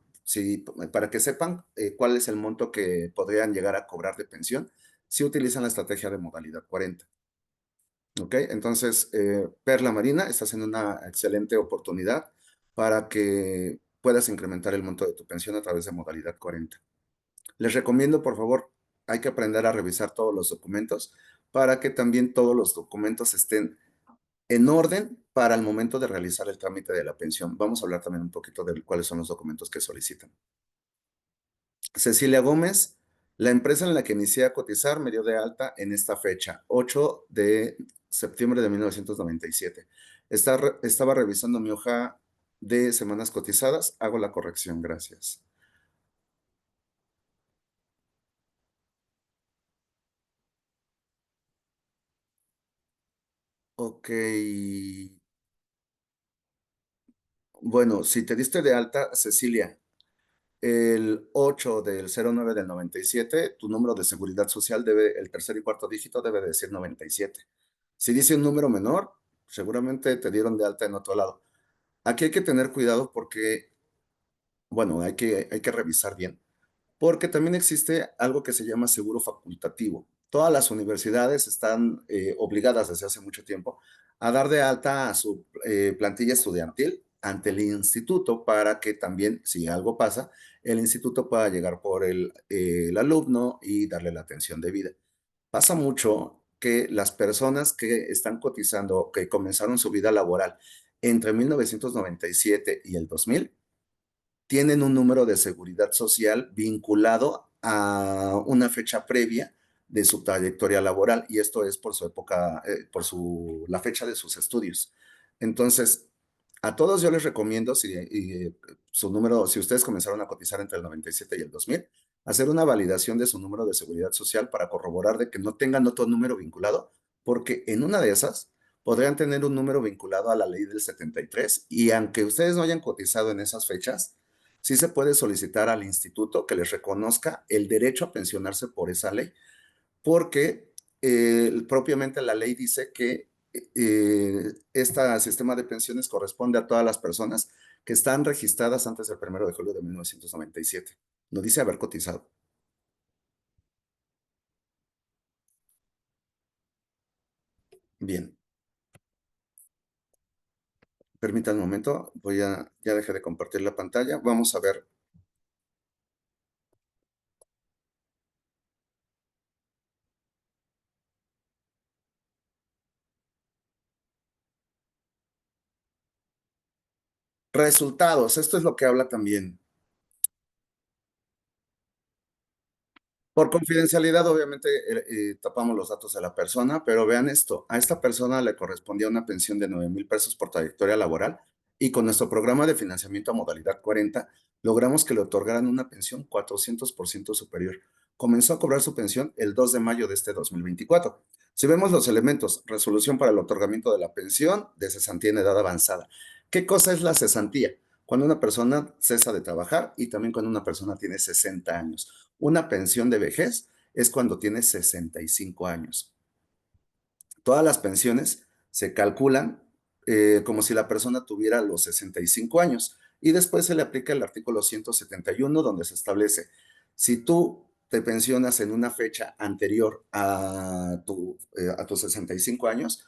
para que sepan cuál es el monto que podrían llegar a cobrar de pensión si utilizan la estrategia de modalidad 40. ¿Ok? Entonces, Perla Marina, estás en una excelente oportunidad para que puedas incrementar el monto de tu pensión a través de modalidad 40. Les recomiendo, por favor, hay que aprender a revisar todos los documentos para que también todos los documentos estén en orden para el momento de realizar el trámite de la pensión. Vamos a hablar también un poquito de cuáles son los documentos que solicitan. Cecilia Gómez, la empresa en la que inicié a cotizar me dio de alta en esta fecha, 8 de septiembre de 1997. Estaba revisando mi hoja de semanas cotizadas. Hago la corrección, gracias. Ok. Bueno, si te diste de alta, Cecilia, el 8 del 09 del 97, tu número de seguridad social el tercer y cuarto dígito debe de decir 97. Si dice un número menor, seguramente te dieron de alta en otro lado. Aquí hay que tener cuidado porque, bueno, hay que revisar bien, porque también existe algo que se llama seguro facultativo. Todas las universidades están obligadas desde hace mucho tiempo a dar de alta a su plantilla estudiantil ante el instituto para que también, si algo pasa, el instituto pueda llegar por el alumno y darle la atención debida. Pasa mucho que las personas que están cotizando, que comenzaron su vida laboral entre 1997 y el 2000 tienen un número de seguridad social vinculado a una fecha previa de su trayectoria laboral y esto es por su época, la fecha de sus estudios. Entonces, a todos yo les recomiendo, su número, si ustedes comenzaron a cotizar entre el 97 y el 2000, hacer una validación de su número de seguridad social para corroborar de que no tengan otro número vinculado, porque en una de esas podrían tener un número vinculado a la ley del 73 y aunque ustedes no hayan cotizado en esas fechas, sí se puede solicitar al instituto que les reconozca el derecho a pensionarse por esa ley, porque propiamente la ley dice que este sistema de pensiones corresponde a todas las personas que están registradas antes del 1 de julio de 1997. No dice haber cotizado. Bien, permítanme un momento, ya dejé de compartir la pantalla. Vamos a ver. Resultados, esto es lo que habla también. Por confidencialidad, obviamente, tapamos los datos de la persona, pero vean esto, a esta persona le correspondía una pensión de 9,000 pesos por trayectoria laboral y con nuestro programa de financiamiento a modalidad 40, logramos que le otorgaran una pensión 400% superior. Comenzó a cobrar su pensión el 2 de mayo de este 2024. Si vemos los elementos, resolución para el otorgamiento de la pensión de cesantía en edad avanzada. ¿Qué cosa es la cesantía? Cuando una persona cesa de trabajar y también cuando una persona tiene 60 años. Una pensión de vejez es cuando tienes 65 años. Todas las pensiones se calculan como si la persona tuviera los 65 años y después se le aplica el artículo 171 donde se establece, si tú te pensionas en una fecha anterior a tus 65 años,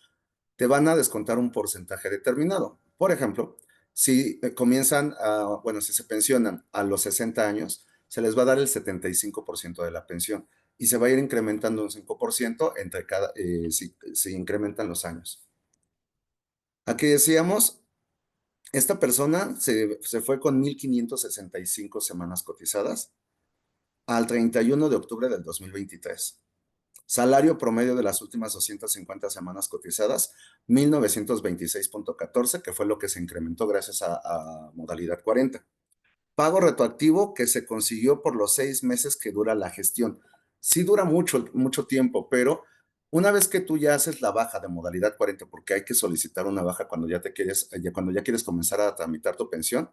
te van a descontar un porcentaje determinado. Por ejemplo, si si se pensionan a los 60 años, se les va a dar el 75% de la pensión y se va a ir incrementando un 5% si incrementan los años. Aquí decíamos, esta persona se fue con 1,565 semanas cotizadas al 31 de octubre del 2023. Salario promedio de las últimas 250 semanas cotizadas, 1,926.14, que fue lo que se incrementó gracias a modalidad 40. Pago retroactivo que se consiguió por los 6 meses que dura la gestión. Sí dura mucho, mucho tiempo, pero una vez que tú ya haces la baja de modalidad 40, porque hay que solicitar una baja cuando ya quieres comenzar a tramitar tu pensión,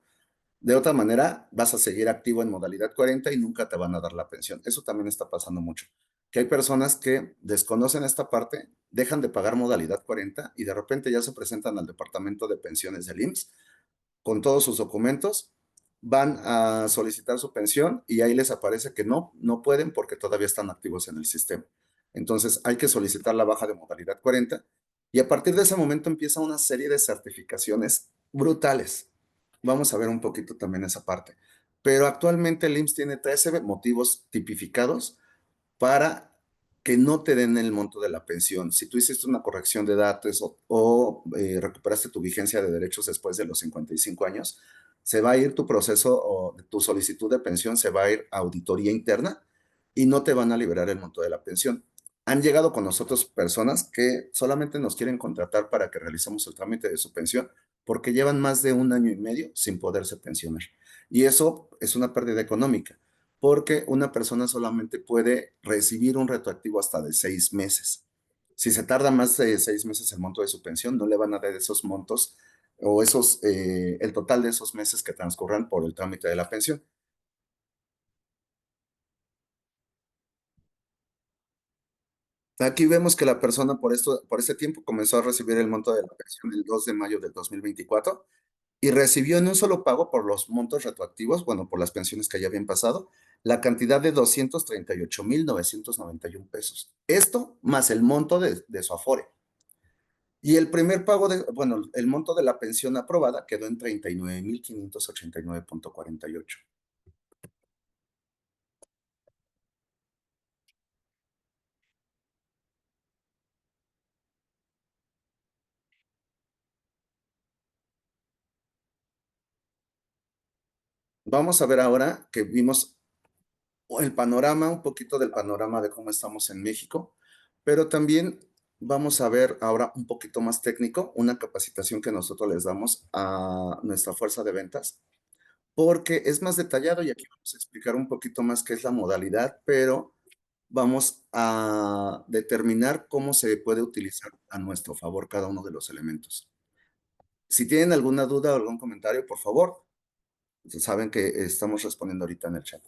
de otra manera, vas a seguir activo en modalidad 40 y nunca te van a dar la pensión. Eso también está pasando mucho. Que hay personas que desconocen esta parte, dejan de pagar modalidad 40 y de repente ya se presentan al departamento de pensiones del IMSS con todos sus documentos, van a solicitar su pensión y ahí les aparece que no pueden porque todavía están activos en el sistema. Entonces hay que solicitar la baja de modalidad 40 y a partir de ese momento empieza una serie de certificaciones brutales. Vamos a ver un poquito también esa parte. Pero actualmente el IMSS tiene 13 motivos tipificados para que no te den el monto de la pensión. Si tú hiciste una corrección de datos o recuperaste tu vigencia de derechos después de los 55 años, se va a ir tu proceso o tu solicitud de pensión, se va a ir a auditoría interna y no te van a liberar el monto de la pensión. Han llegado con nosotros personas que solamente nos quieren contratar para que realicemos el trámite de su pensión porque llevan más de 1 año y medio sin poderse pensionar. Y eso es una pérdida económica porque una persona solamente puede recibir un retroactivo hasta de 6 meses. Si se tarda más de 6 meses el monto de su pensión, no le van a dar esos montos o el total de esos meses que transcurran por el trámite de la pensión. Aquí vemos que la persona por este tiempo comenzó a recibir el monto de la pensión el 2 de mayo del 2024 y recibió en un solo pago por los montos retroactivos, bueno, por las pensiones que ya habían pasado, la cantidad de 238,991 pesos. Esto más el monto de su Afore. Y el primer pago el monto de la pensión aprobada quedó en 39,589.48. vamos a ver ahora que vimos el panorama, un poquito del panorama de cómo estamos en México, pero también vamos a ver ahora un poquito más técnico, una capacitación que nosotros les damos a nuestra fuerza de ventas, porque es más detallado y aquí vamos a explicar un poquito más qué es la modalidad, pero vamos a determinar cómo se puede utilizar a nuestro favor cada uno de los elementos. Si tienen alguna duda o algún comentario, por favor, saben que estamos respondiendo ahorita en el chat.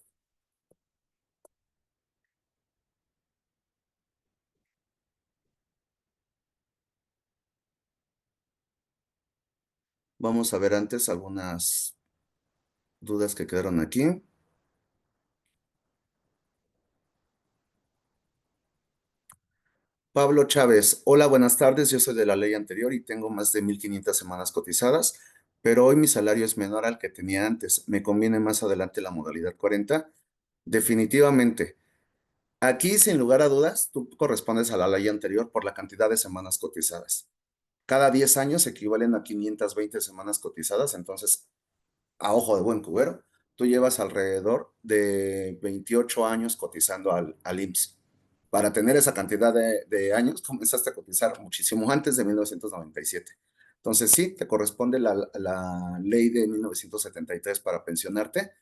Vamos a ver antes algunas dudas que quedaron aquí. Pablo Chávez, hola, buenas tardes. Yo soy de la ley anterior y tengo más de 1,500 semanas cotizadas, pero hoy mi salario es menor al que tenía antes. ¿Me conviene más adelante la modalidad 40? Definitivamente. Aquí, sin lugar a dudas, tú correspondes a la ley anterior por la cantidad de semanas cotizadas. Cada 10 años equivalen a 520 semanas cotizadas, entonces, a ojo de buen cubero, tú llevas alrededor de 28 años cotizando al IMSS. Para tener esa cantidad de años, comenzaste a cotizar muchísimo antes de 1997. Entonces, sí, te corresponde la ley de 1973 para pensionarte.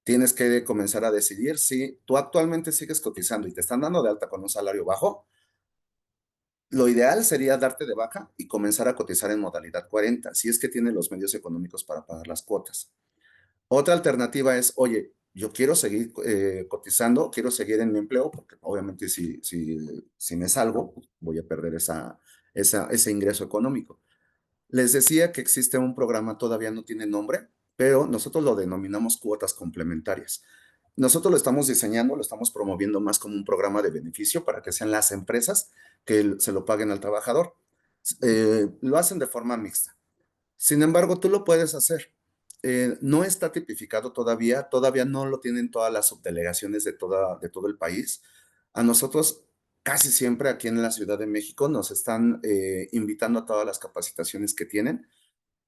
Tienes que comenzar a decidir si tú actualmente sigues cotizando y te están dando de alta con un salario bajo. Lo ideal sería darte de baja y comenzar a cotizar en modalidad 40, si es que tienes los medios económicos para pagar las cuotas. Otra alternativa es, oye, yo quiero seguir cotizando, quiero seguir en mi empleo, porque obviamente si me salgo, pues voy a perder ese ingreso económico. Les decía que existe un programa, todavía no tiene nombre, pero nosotros lo denominamos cuotas complementarias. Nosotros lo estamos diseñando, lo estamos promoviendo más como un programa de beneficio para que sean las empresas que se lo paguen al trabajador. Lo hacen de forma mixta. Sin embargo, tú lo puedes hacer. No está tipificado todavía, todavía no lo tienen todas las subdelegaciones de todo el país. A nosotros, casi siempre aquí en la Ciudad de México, nos están invitando a todas las capacitaciones que tienen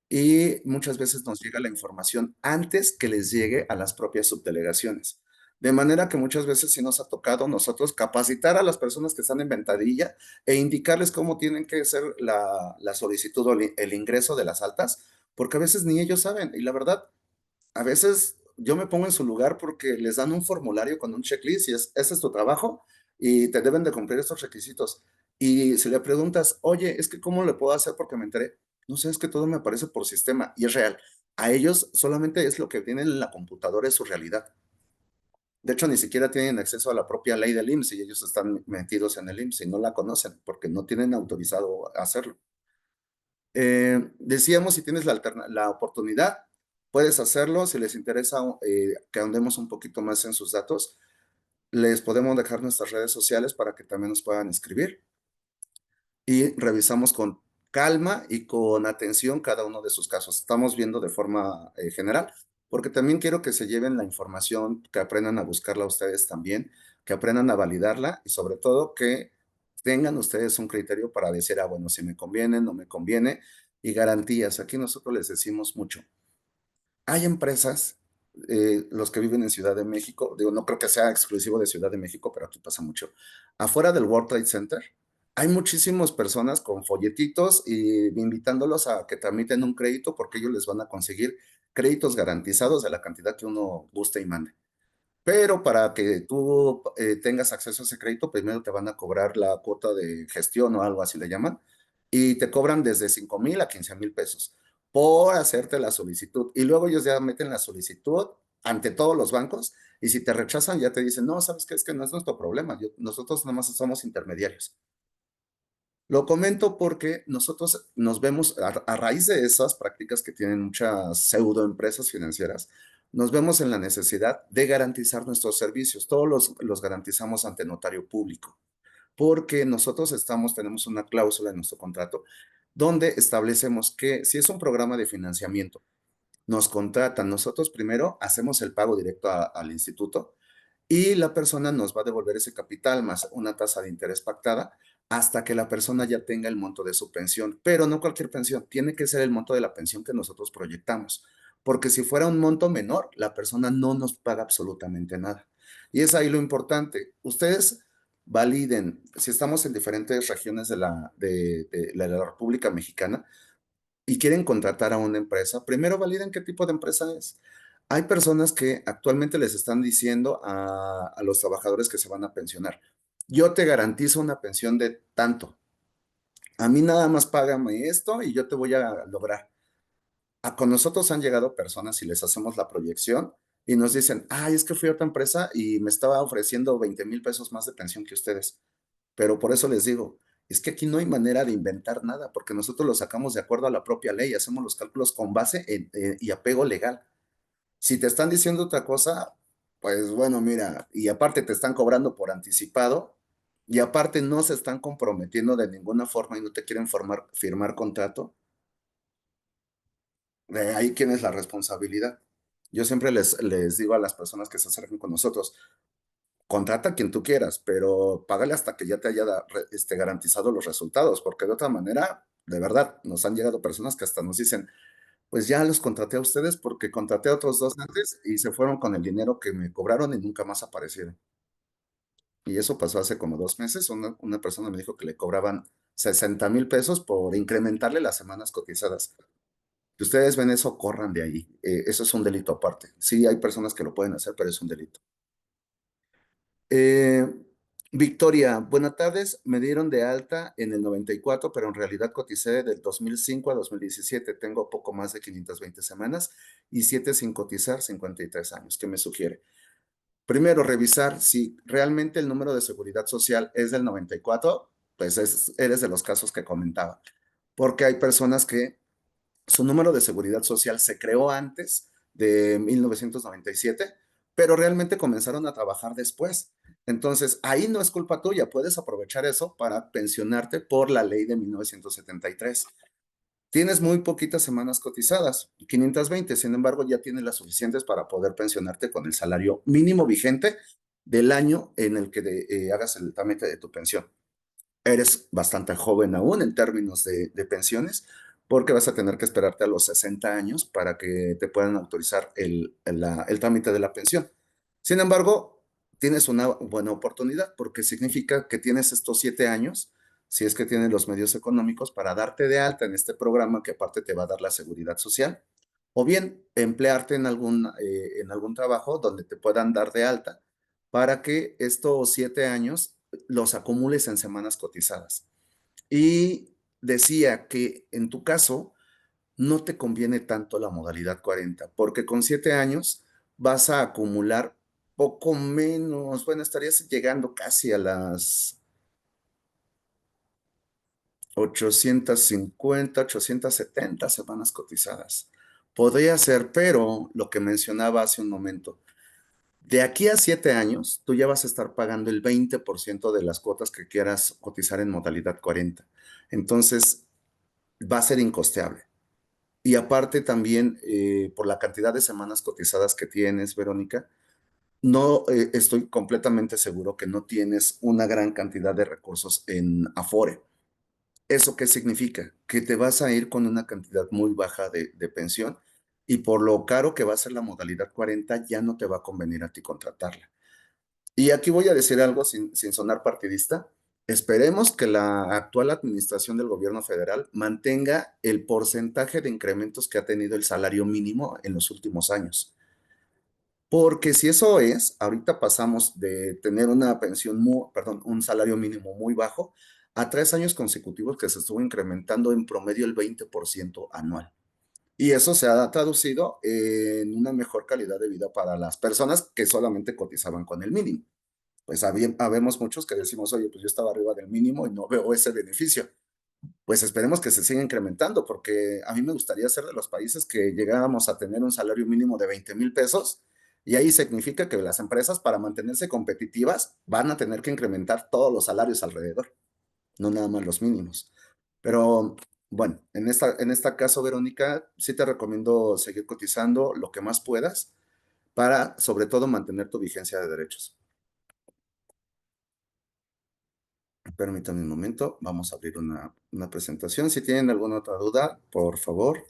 y muchas veces nos llega la información antes que les llegue a las propias subdelegaciones. De manera que muchas veces sí nos ha tocado nosotros capacitar a las personas que están en ventadilla e indicarles cómo tienen que hacer la solicitud o el ingreso de las altas, porque a veces ni ellos saben. Y la verdad, a veces yo me pongo en su lugar porque les dan un formulario con un checklist y ese es tu trabajo y te deben de cumplir estos requisitos. Y si le preguntas, oye, es que ¿cómo le puedo hacer porque me enteré? No sé, es que todo me aparece por sistema y es real. A ellos solamente es lo que tienen en la computadora, es su realidad. De hecho, ni siquiera tienen acceso a la propia ley del IMSS y ellos están metidos en el IMSS y no la conocen porque no tienen autorizado hacerlo. Decíamos, si tienes la oportunidad, puedes hacerlo. Si les interesa que andemos un poquito más en sus datos, les podemos dejar nuestras redes sociales para que también nos puedan escribir y revisamos con calma y con atención cada uno de sus casos. Estamos viendo de forma general, porque también quiero que se lleven la información, que aprendan a buscarla ustedes también, que aprendan a validarla y sobre todo que tengan ustedes un criterio para decir, ah, bueno, si me conviene, no me conviene, y garantías. Aquí nosotros les decimos mucho. Hay empresas, los que viven en Ciudad de México, digo, no creo que sea exclusivo de Ciudad de México, pero aquí pasa mucho. Afuera del World Trade Center, hay muchísimas personas con folletitos y invitándolos a que tramiten un crédito porque ellos les van a conseguir créditos garantizados de la cantidad que uno guste y mande. Pero para que tú tengas acceso a ese crédito, primero te van a cobrar la cuota de gestión o algo así le llaman, y te cobran desde 5,000 a 15,000 pesos por hacerte la solicitud. Y luego ellos ya meten la solicitud ante todos los bancos y si te rechazan ya te dicen, no, ¿sabes qué? Es que no es nuestro problema, nosotros nada más somos intermediarios. Lo comento porque nosotros nos vemos, a raíz de esas prácticas que tienen muchas pseudoempresas financieras, nos vemos en la necesidad de garantizar nuestros servicios. Todos los garantizamos ante notario público, porque nosotros tenemos una cláusula en nuestro contrato donde establecemos que si es un programa de financiamiento, nos contratan, nosotros primero hacemos el pago directo al instituto y la persona nos va a devolver ese capital más una tasa de interés pactada hasta que la persona ya tenga el monto de su pensión. Pero no cualquier pensión, tiene que ser el monto de la pensión que nosotros proyectamos, porque si fuera un monto menor, la persona no nos paga absolutamente nada. Y es ahí lo importante. Ustedes validen, si estamos en diferentes regiones de la República Mexicana y quieren contratar a una empresa, primero validen qué tipo de empresa es. Hay personas que actualmente les están diciendo a los trabajadores que se van a pensionar, yo te garantizo una pensión de tanto. A mí nada más págame esto y yo te voy a lograr. Con nosotros han llegado personas y les hacemos la proyección y nos dicen, ay, es que fui a otra empresa y me estaba ofreciendo 20,000 pesos más de pensión que ustedes. Pero por eso les digo, es que aquí no hay manera de inventar nada, porque nosotros lo sacamos de acuerdo a la propia ley, hacemos los cálculos con base y apego legal. Si te están diciendo otra cosa, pues bueno, mira, y aparte te están cobrando por anticipado, y aparte no se están comprometiendo de ninguna forma y no te quieren firmar contrato, de ahí quién es la responsabilidad. Yo siempre les digo a las personas que se acercan con nosotros, contrata a quien tú quieras, pero págale hasta que ya te haya garantizado los resultados, porque de otra manera, de verdad, nos han llegado personas que hasta nos dicen, pues ya los contraté a ustedes porque contraté a otros dos antes y se fueron con el dinero que me cobraron y nunca más aparecieron. Y eso pasó hace como 2 meses. Una persona me dijo que le cobraban 60,000 pesos por incrementarle las semanas cotizadas. Si ustedes ven eso, corran de ahí. Eso es un delito aparte. Sí, hay personas que lo pueden hacer, pero es un delito. Eh, Victoria, buenas tardes. Me dieron de alta en el 94, pero en realidad coticé del 2005 a 2017. Tengo poco más de 520 semanas y 7 sin cotizar, 53 años. ¿Qué me sugiere? Primero, revisar si realmente el número de seguridad social es del 94, pues eres de los casos que comentaba. Porque hay personas que su número de seguridad social se creó antes de 1997, pero realmente comenzaron a trabajar después. Entonces, ahí no es culpa tuya, puedes aprovechar eso para pensionarte por la ley de 1973. Tienes muy poquitas semanas cotizadas, 520, sin embargo, ya tienes las suficientes para poder pensionarte con el salario mínimo vigente del año en el que hagas el trámite de tu pensión. Eres bastante joven aún en términos de pensiones, porque vas a tener que esperarte a los 60 años para que te puedan autorizar el trámite de la pensión. Sin embargo, tienes una buena oportunidad porque significa que tienes estos 7 años, si es que tienes los medios económicos, para darte de alta en este programa que aparte te va a dar la seguridad social, o bien emplearte en algún trabajo donde te puedan dar de alta para que estos 7 años los acumules en semanas cotizadas. Y decía que en tu caso no te conviene tanto la modalidad 40, porque con 7 años vas a acumular poco menos, bueno, estarías llegando casi a las 850, 870 semanas cotizadas. Podría ser, pero lo que mencionaba hace un momento, de aquí a 7 años, tú ya vas a estar pagando el 20% de las cuotas que quieras cotizar en modalidad 40. Entonces, va a ser incosteable. Y aparte también, por la cantidad de semanas cotizadas que tienes, Verónica, no estoy completamente seguro que no tienes una gran cantidad de recursos en Afore. ¿Eso qué significa? Que te vas a ir con una cantidad muy baja de pensión y por lo caro que va a ser la modalidad 40, ya no te va a convenir a ti contratarla. Y aquí voy a decir algo sin sonar partidista. Esperemos que la actual administración del gobierno federal mantenga el porcentaje de incrementos que ha tenido el salario mínimo en los últimos años. Porque si eso es, ahorita pasamos de tener una pensión, perdón, un salario mínimo muy bajo a 3 años consecutivos que se estuvo incrementando en promedio el 20% anual. Y eso se ha traducido en una mejor calidad de vida para las personas que solamente cotizaban con el mínimo. Pues habemos muchos que decimos, oye, pues yo estaba arriba del mínimo y no veo ese beneficio. Pues esperemos que se siga incrementando, porque a mí me gustaría ser de los países que llegáramos a tener un salario mínimo de 20,000 pesos, y ahí significa que las empresas, para mantenerse competitivas, van a tener que incrementar todos los salarios alrededor, no nada más los mínimos. Pero bueno, en esta caso, Verónica, sí te recomiendo seguir cotizando lo que más puedas para, sobre todo, mantener tu vigencia de derechos. Permítanme un momento, vamos a abrir una presentación. Si tienen alguna otra duda, por favor.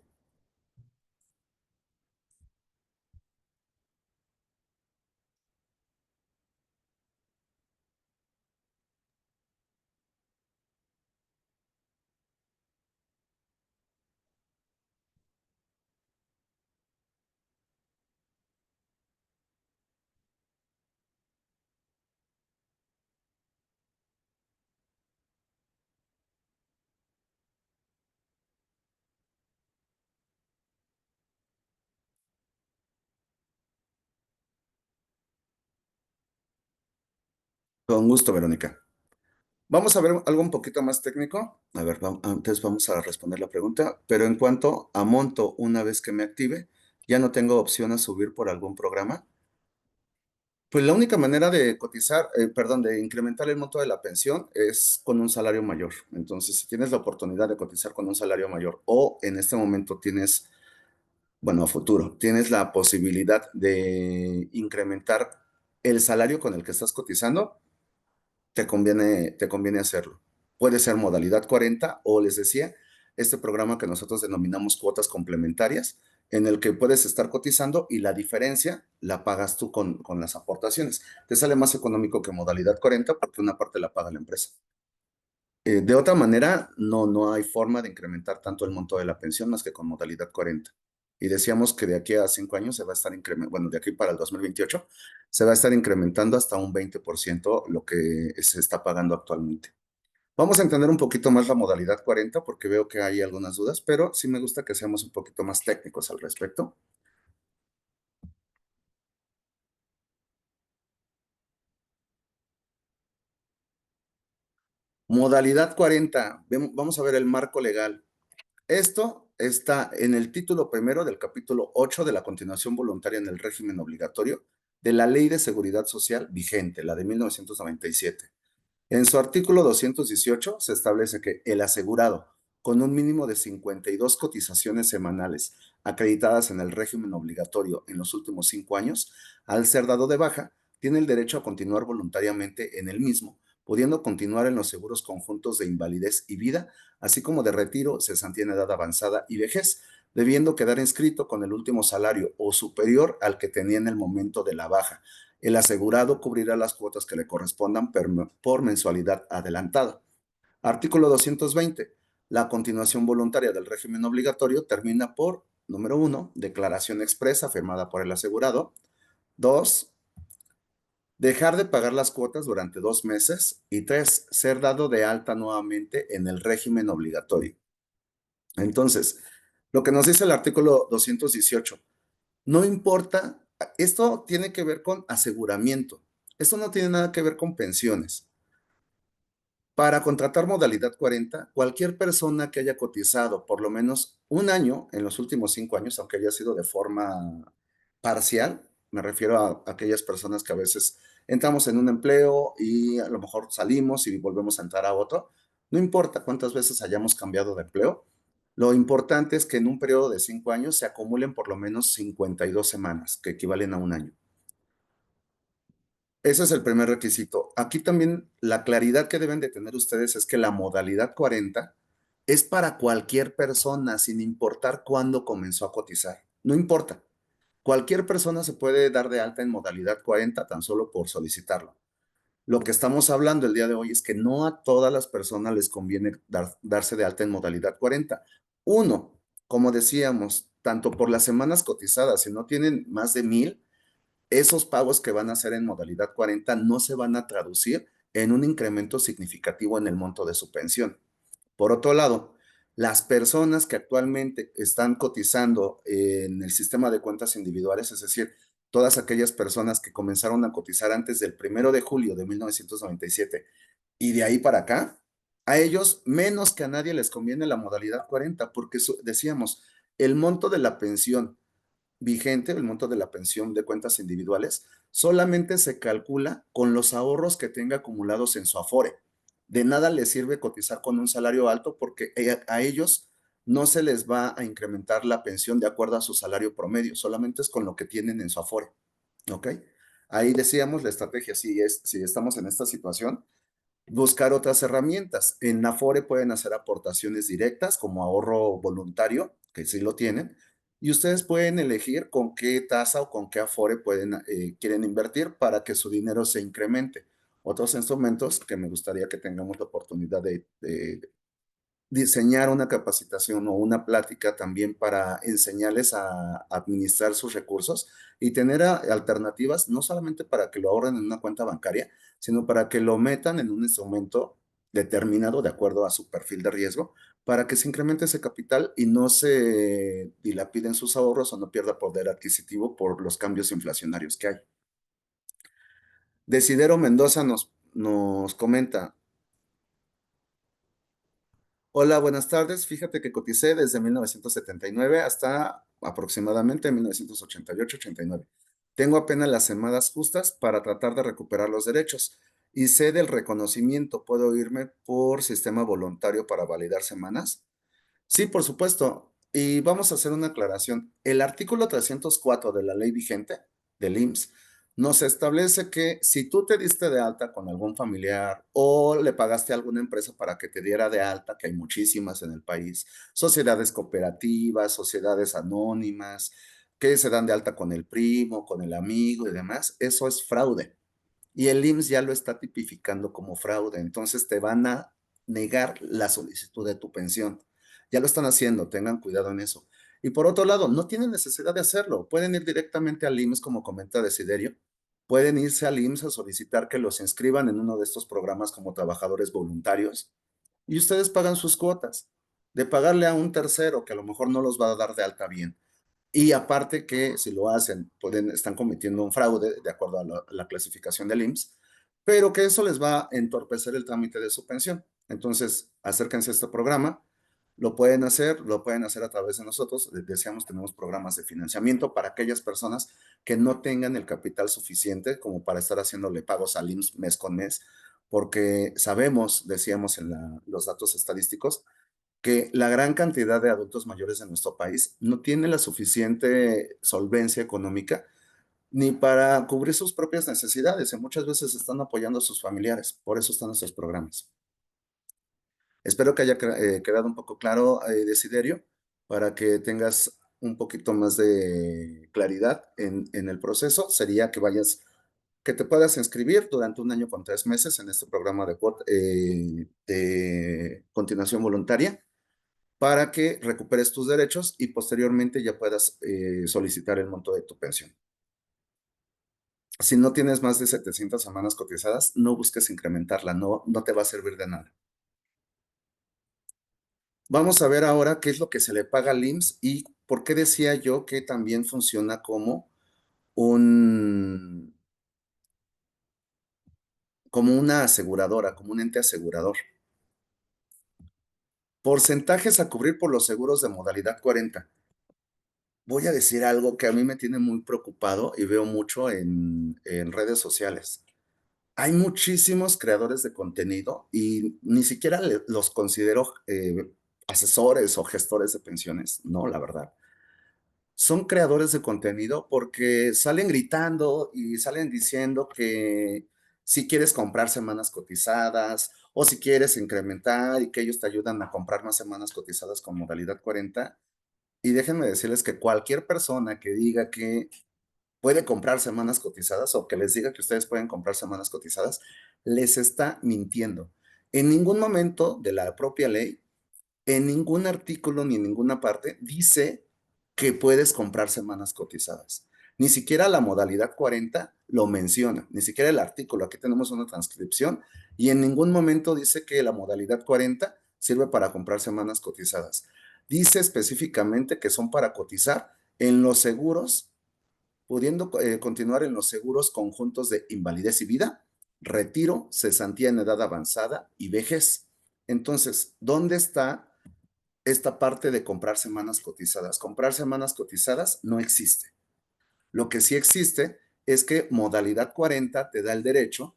Con gusto, Verónica. Vamos a ver algo un poquito más técnico. A ver, antes vamos a responder la pregunta, pero en cuanto a monto, una vez que me active, ya no tengo opción a subir por algún programa. Pues la única manera de cotizar, perdón, de incrementar el monto de la pensión es con un salario mayor. Entonces, si tienes la oportunidad de cotizar con un salario mayor o en este momento tienes, bueno, a futuro, tienes la posibilidad de incrementar el salario con el que estás cotizando, te conviene hacerlo. Puede ser modalidad 40 o les decía, este programa que nosotros denominamos cuotas complementarias, en el que puedes estar cotizando y la diferencia la pagas tú con las aportaciones. Te sale más económico que modalidad 40 porque una parte la paga la empresa. De otra manera, no hay forma de incrementar tanto el monto de la pensión más que con modalidad 40. Y decíamos que de aquí a 5 años se va a estar incrementando, bueno, de aquí para el 2028, se va a estar incrementando hasta un 20% lo que se está pagando actualmente. Vamos a entender un poquito más la modalidad 40 porque veo que hay algunas dudas, pero sí me gusta que seamos un poquito más técnicos al respecto. Modalidad 40, vamos a ver el marco legal. Esto está en el título primero del capítulo 8 de la continuación voluntaria en el régimen obligatorio de la Ley de Seguridad Social vigente, la de 1997. En su artículo 218 se establece que el asegurado, con un mínimo de 52 cotizaciones semanales acreditadas en el régimen obligatorio en los últimos 5 años, al ser dado de baja, tiene el derecho a continuar voluntariamente en el mismo, pudiendo continuar en los seguros conjuntos de invalidez y vida, así como de retiro, cesantía en edad avanzada y vejez, debiendo quedar inscrito con el último salario o superior al que tenía en el momento de la baja. El asegurado cubrirá las cuotas que le correspondan por mensualidad adelantada. Artículo 220. La continuación voluntaria del régimen obligatorio termina por, número 1, declaración expresa firmada por el asegurado. 2, dejar de pagar las cuotas durante 2 meses. Y 3, ser dado de alta nuevamente en el régimen obligatorio. Entonces, lo que nos dice el artículo 218, no importa, esto tiene que ver con aseguramiento. Esto no tiene nada que ver con pensiones. Para contratar modalidad 40, cualquier persona que haya cotizado por lo menos un año en los últimos 5 años, aunque haya sido de forma parcial, me refiero a aquellas personas que a veces entramos en un empleo y a lo mejor salimos y volvemos a entrar a otro, no importa cuántas veces hayamos cambiado de empleo, lo importante es que en un periodo de 5 años se acumulen por lo menos 52 semanas, que equivalen a un año. Ese es el primer requisito. Aquí también la claridad que deben de tener ustedes es que la modalidad 40 es para cualquier persona, sin importar cuándo comenzó a cotizar. No importa. Cualquier persona se puede dar de alta en modalidad 40 tan solo por solicitarlo. Lo que estamos hablando el día de hoy es que no a todas las personas les conviene darse de alta en modalidad 40. Uno, como decíamos, tanto por las semanas cotizadas, si no tienen más de 1,000, esos pagos que van a hacer en modalidad 40 no se van a traducir en un incremento significativo en el monto de su pensión. Por otro lado, las personas que actualmente están cotizando en el sistema de cuentas individuales, es decir, todas aquellas personas que comenzaron a cotizar antes del 1 de julio de 1997 y de ahí para acá, a ellos menos que a nadie les conviene la modalidad 40 porque decíamos, el monto de la pensión vigente, el monto de la pensión de cuentas individuales, solamente se calcula con los ahorros que tenga acumulados en su Afore. De nada les sirve cotizar con un salario alto porque a ellos no se les va a incrementar la pensión de acuerdo a su salario promedio, solamente es con lo que tienen en su Afore. ¿Ok? Ahí decíamos la estrategia, si estamos en esta situación, buscar otras herramientas. En Afore pueden hacer aportaciones directas como ahorro voluntario, que sí lo tienen, y ustedes pueden elegir con qué tasa o con qué Afore quieren invertir para que su dinero se incremente. Otros instrumentos que me gustaría que tengamos la oportunidad de diseñar una capacitación o una plática también para enseñarles a administrar sus recursos y tener alternativas, no solamente para que lo ahorren en una cuenta bancaria, sino para que lo metan en un instrumento determinado de acuerdo a su perfil de riesgo, para que se incremente ese capital y no se dilapiden sus ahorros o no pierda poder adquisitivo por los cambios inflacionarios que hay. Desidero Mendoza nos comenta: hola, buenas tardes. Fíjate que coticé desde 1979 hasta aproximadamente 1988-89. Tengo apenas las semanas justas para tratar de recuperar los derechos y sé del reconocimiento. ¿Puedo irme por sistema voluntario para validar semanas? Sí, por supuesto. Y vamos a hacer una aclaración. El artículo 304 de la ley vigente del IMSS nos establece que si tú te diste de alta con algún familiar o le pagaste a alguna empresa para que te diera de alta, que hay muchísimas en el país, sociedades cooperativas, sociedades anónimas, que se dan de alta con el primo, con el amigo y demás, eso es fraude. Y el IMSS ya lo está tipificando como fraude, entonces te van a negar la solicitud de tu pensión. Ya lo están haciendo, tengan cuidado en eso. Y por otro lado, no tienen necesidad de hacerlo, pueden ir directamente al IMSS, como comenta Desiderio, pueden irse al IMSS a solicitar que los inscriban en uno de estos programas como trabajadores voluntarios y ustedes pagan sus cuotas. De pagarle a un tercero que a lo mejor no los va a dar de alta bien, y aparte que si lo hacen, están cometiendo un fraude de acuerdo a la clasificación del IMSS, pero que eso les va a entorpecer el trámite de su pensión. Entonces, acérquense a este programa, lo pueden hacer a través de nosotros. Les decíamos, tenemos programas de financiamiento para aquellas personas que no tengan el capital suficiente como para estar haciéndole pagos al IMSS mes con mes, porque sabemos, decíamos en los datos estadísticos, que la gran cantidad de adultos mayores de nuestro país no tiene la suficiente solvencia económica ni para cubrir sus propias necesidades y muchas veces están apoyando a sus familiares. Por eso están nuestros programas. Espero que haya quedado un poco claro, Desiderio, para que tengas un poquito más de claridad en el proceso. Sería que te puedas inscribir durante un año con 3 meses en este programa de continuación voluntaria, para que recuperes tus derechos y posteriormente ya puedas solicitar el monto de tu pensión. Si no tienes más de 700 semanas cotizadas, no busques incrementarla, no te va a servir de nada. Vamos a ver ahora qué es lo que se le paga al IMSS y por qué decía yo que también funciona como una aseguradora, como un ente asegurador. Porcentajes a cubrir por los seguros de modalidad 40. Voy a decir algo que a mí me tiene muy preocupado y veo mucho en redes sociales. Hay muchísimos creadores de contenido y ni siquiera los considero asesores o gestores de pensiones, no, la verdad. Son creadores de contenido porque salen gritando y salen diciendo que si quieres comprar semanas cotizadas o si quieres incrementar y que ellos te ayudan a comprar más semanas cotizadas con modalidad 40. Y déjenme decirles que cualquier persona que diga que puede comprar semanas cotizadas o que les diga que ustedes pueden comprar semanas cotizadas, les está mintiendo. En ningún momento de la propia ley, en ningún artículo ni en ninguna parte dice que puedes comprar semanas cotizadas. Ni siquiera la modalidad 40 lo menciona, ni siquiera el artículo. Aquí tenemos una transcripción y en ningún momento dice que la modalidad 40 sirve para comprar semanas cotizadas. Dice específicamente que son para cotizar en los seguros, pudiendo continuar en los seguros conjuntos de invalidez y vida, retiro, cesantía en edad avanzada y vejez. Entonces, ¿dónde está esta parte de comprar semanas cotizadas? Comprar semanas cotizadas no existe. Lo que sí existe es que modalidad 40 te da el derecho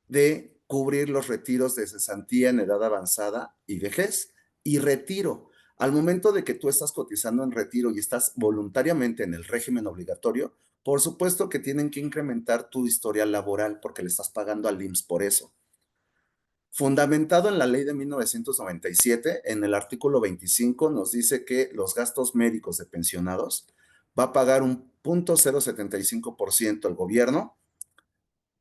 de cubrir los retiros de cesantía en edad avanzada y vejez y retiro. Al momento de que tú estás cotizando en retiro y estás voluntariamente en el régimen obligatorio, por supuesto que tienen que incrementar tu historial laboral porque le estás pagando al IMSS por eso. Fundamentado en la ley de 1997, en el artículo 25 nos dice que los gastos médicos de pensionados va a pagar un 0.075% el gobierno,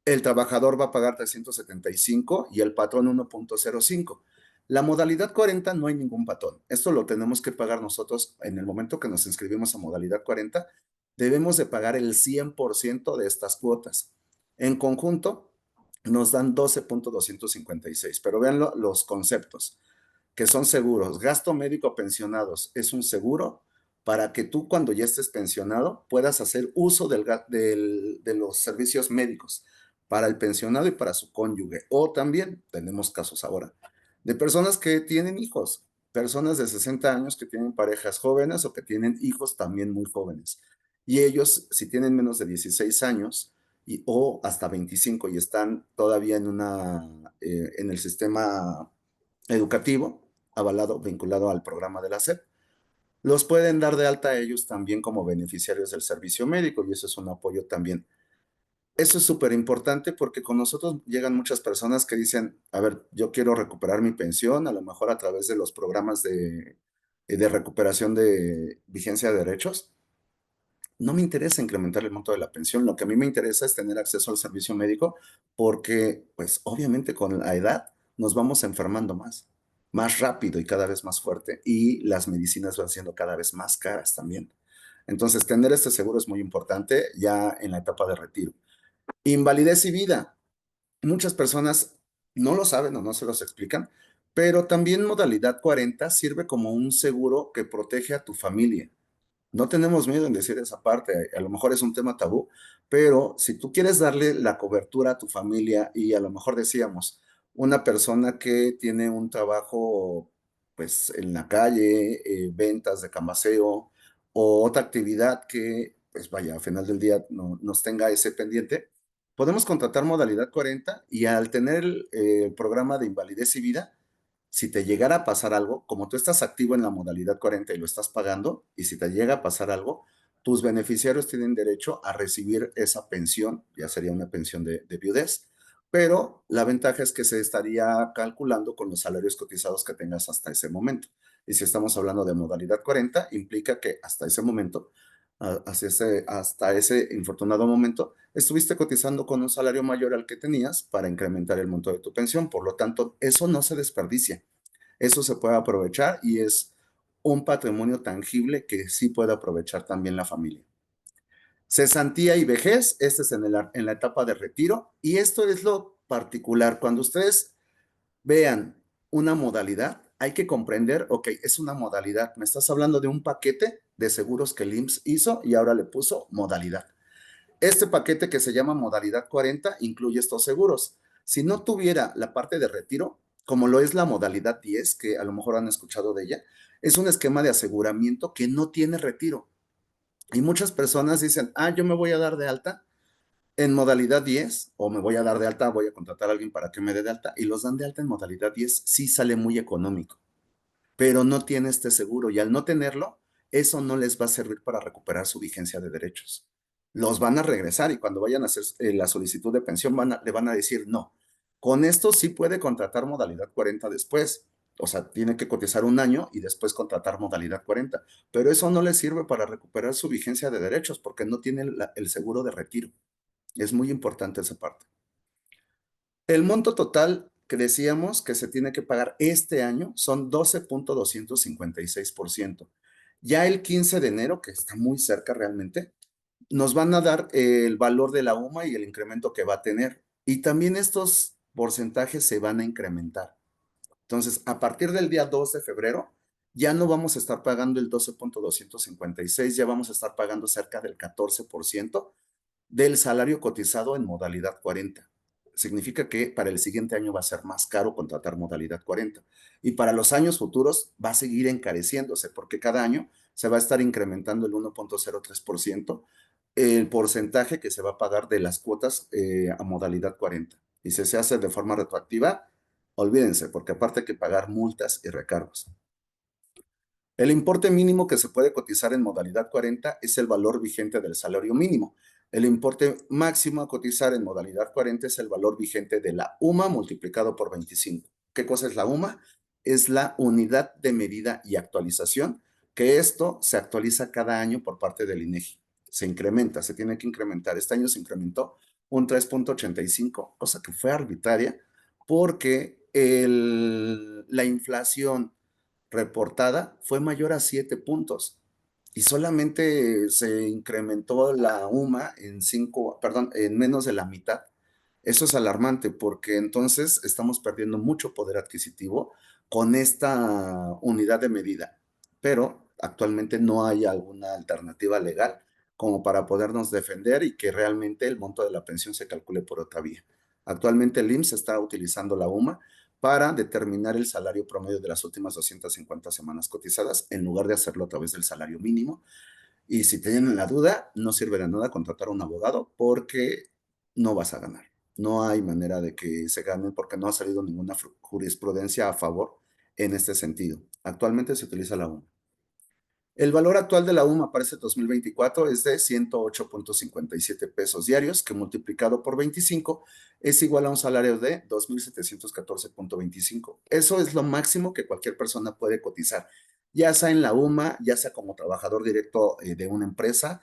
el trabajador va a pagar 375 y el patrón 1.05. La modalidad 40 no hay ningún patrón. Esto lo tenemos que pagar nosotros en el momento que nos inscribimos a modalidad 40. Debemos de pagar el 100% de estas cuotas. En conjunto nos dan 12.256. Pero vean los conceptos, que son seguros. Gasto médico pensionados es un seguro para que tú cuando ya estés pensionado puedas hacer uso de los servicios médicos, para el pensionado y para su cónyuge. O también tenemos casos ahora de personas que tienen hijos, personas de 60 años que tienen parejas jóvenes o que tienen hijos también muy jóvenes. Y ellos, si tienen menos de 16 años o hasta 25 y están todavía en el sistema educativo, avalado, vinculado al programa de la SEP, los pueden dar de alta a ellos también como beneficiarios del servicio médico y eso es un apoyo también. Eso es súper importante porque con nosotros llegan muchas personas que dicen, a ver, yo quiero recuperar mi pensión, a lo mejor a través de los programas de recuperación de vigencia de derechos. No me interesa incrementar el monto de la pensión, lo que a mí me interesa es tener acceso al servicio médico porque, pues obviamente con la edad nos vamos enfermando más rápido y cada vez más fuerte y las medicinas van siendo cada vez más caras también. Entonces, tener este seguro es muy importante ya en la etapa de retiro. Invalidez y vida. Muchas personas no lo saben o no se los explican, pero también modalidad 40 sirve como un seguro que protege a tu familia. No tenemos miedo en decir esa parte, a lo mejor es un tema tabú, pero si tú quieres darle la cobertura a tu familia y a lo mejor decíamos, una persona que tiene un trabajo pues en la calle, ventas de cambaseo o otra actividad que pues vaya, al final del día nos tenga ese pendiente, podemos contratar modalidad 40 y al tener el programa de invalidez y vida, si te llegara a pasar algo, como tú estás activo en la modalidad 40 y lo estás pagando, y si te llega a pasar algo, tus beneficiarios tienen derecho a recibir esa pensión, ya sería una pensión de viudez, pero la ventaja es que se estaría calculando con los salarios cotizados que tengas hasta ese momento. Y si estamos hablando de modalidad 40, implica que hasta ese momento, hasta ese infortunado momento, estuviste cotizando con un salario mayor al que tenías para incrementar el monto de tu pensión. Por lo tanto, eso no se desperdicia. Eso se puede aprovechar y es un patrimonio tangible que sí puede aprovechar también la familia. Cesantía y vejez, este es en la etapa de retiro y esto es lo particular. Cuando ustedes vean una modalidad, hay que comprender, ok, es una modalidad. Me estás hablando de un paquete de seguros que el IMSS hizo y ahora le puso modalidad. Este paquete que se llama modalidad 40 incluye estos seguros. Si no tuviera la parte de retiro, como lo es la modalidad 10, que a lo mejor han escuchado de ella, es un esquema de aseguramiento que no tiene retiro. Y muchas personas dicen, yo me voy a dar de alta en modalidad 10 o me voy a dar de alta, voy a contratar a alguien para que me dé de alta y los dan de alta en modalidad 10, sí sale muy económico, pero no tiene este seguro y al no tenerlo, eso no les va a servir para recuperar su vigencia de derechos. Los van a regresar y cuando vayan a hacer la solicitud de pensión le van a decir no. Con esto sí puede contratar modalidad 40 después. O sea, tiene que cotizar un año y después contratar modalidad 40. Pero eso no le sirve para recuperar su vigencia de derechos porque no tiene el seguro de retiro. Es muy importante esa parte. El monto total que decíamos que se tiene que pagar este año son 12.256%. Ya el 15 de enero, que está muy cerca realmente, nos van a dar el valor de la UMA y el incremento que va a tener. Y también estos porcentajes se van a incrementar. Entonces, a partir del día 2 de febrero, ya no vamos a estar pagando el 12.256, ya vamos a estar pagando cerca del 14% del salario cotizado en modalidad 40. Significa que para el siguiente año va a ser más caro contratar modalidad 40. Y para los años futuros va a seguir encareciéndose porque cada año se va a estar incrementando el 1.03% el porcentaje que se va a pagar de las cuotas a modalidad 40. Y si se hace de forma retroactiva, olvídense, porque aparte hay que pagar multas y recargos. El importe mínimo que se puede cotizar en modalidad 40 es el valor vigente del salario mínimo. El importe máximo a cotizar en modalidad 40 es el valor vigente de la UMA multiplicado por 25. ¿Qué cosa es la UMA? Es la unidad de medida y actualización, que esto se actualiza cada año por parte del INEGI. Se incrementa, se tiene que incrementar. Este año se incrementó un 3.85, cosa que fue arbitraria porque la inflación reportada fue mayor a 7 puntos y solamente se incrementó la UMA en menos de la mitad. Eso es alarmante porque entonces estamos perdiendo mucho poder adquisitivo con esta unidad de medida, pero actualmente no hay alguna alternativa legal como para podernos defender y que realmente el monto de la pensión se calcule por otra vía. Actualmente el IMSS está utilizando la UMA para determinar el salario promedio de las últimas 250 semanas cotizadas en lugar de hacerlo a través del salario mínimo. Y si tienen la duda, no sirve de nada contratar a un abogado porque no vas a ganar. No hay manera de que se gane porque no ha salido ninguna jurisprudencia a favor en este sentido. Actualmente se utiliza la UMA. El valor actual de la UMA para este 2024 es de 108.57 pesos diarios, que multiplicado por 25 es igual a un salario de 2.714.25. Eso es lo máximo que cualquier persona puede cotizar, ya sea en la UMA, ya sea como trabajador directo de una empresa,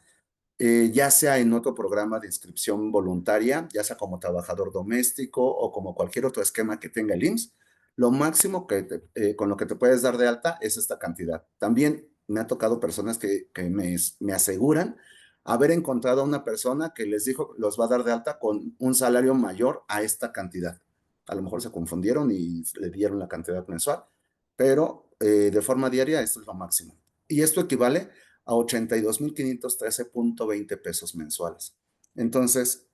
ya sea en otro programa de inscripción voluntaria, ya sea como trabajador doméstico o como cualquier otro esquema que tenga el IMSS, lo máximo con lo que te puedes dar de alta es esta cantidad. También me ha tocado personas que me aseguran haber encontrado a una persona que les dijo los va a dar de alta con un salario mayor a esta cantidad. A lo mejor se confundieron y le dieron la cantidad mensual, pero de forma diaria esto es lo máximo. Y esto equivale a 82.513.20 pesos mensuales. Entonces,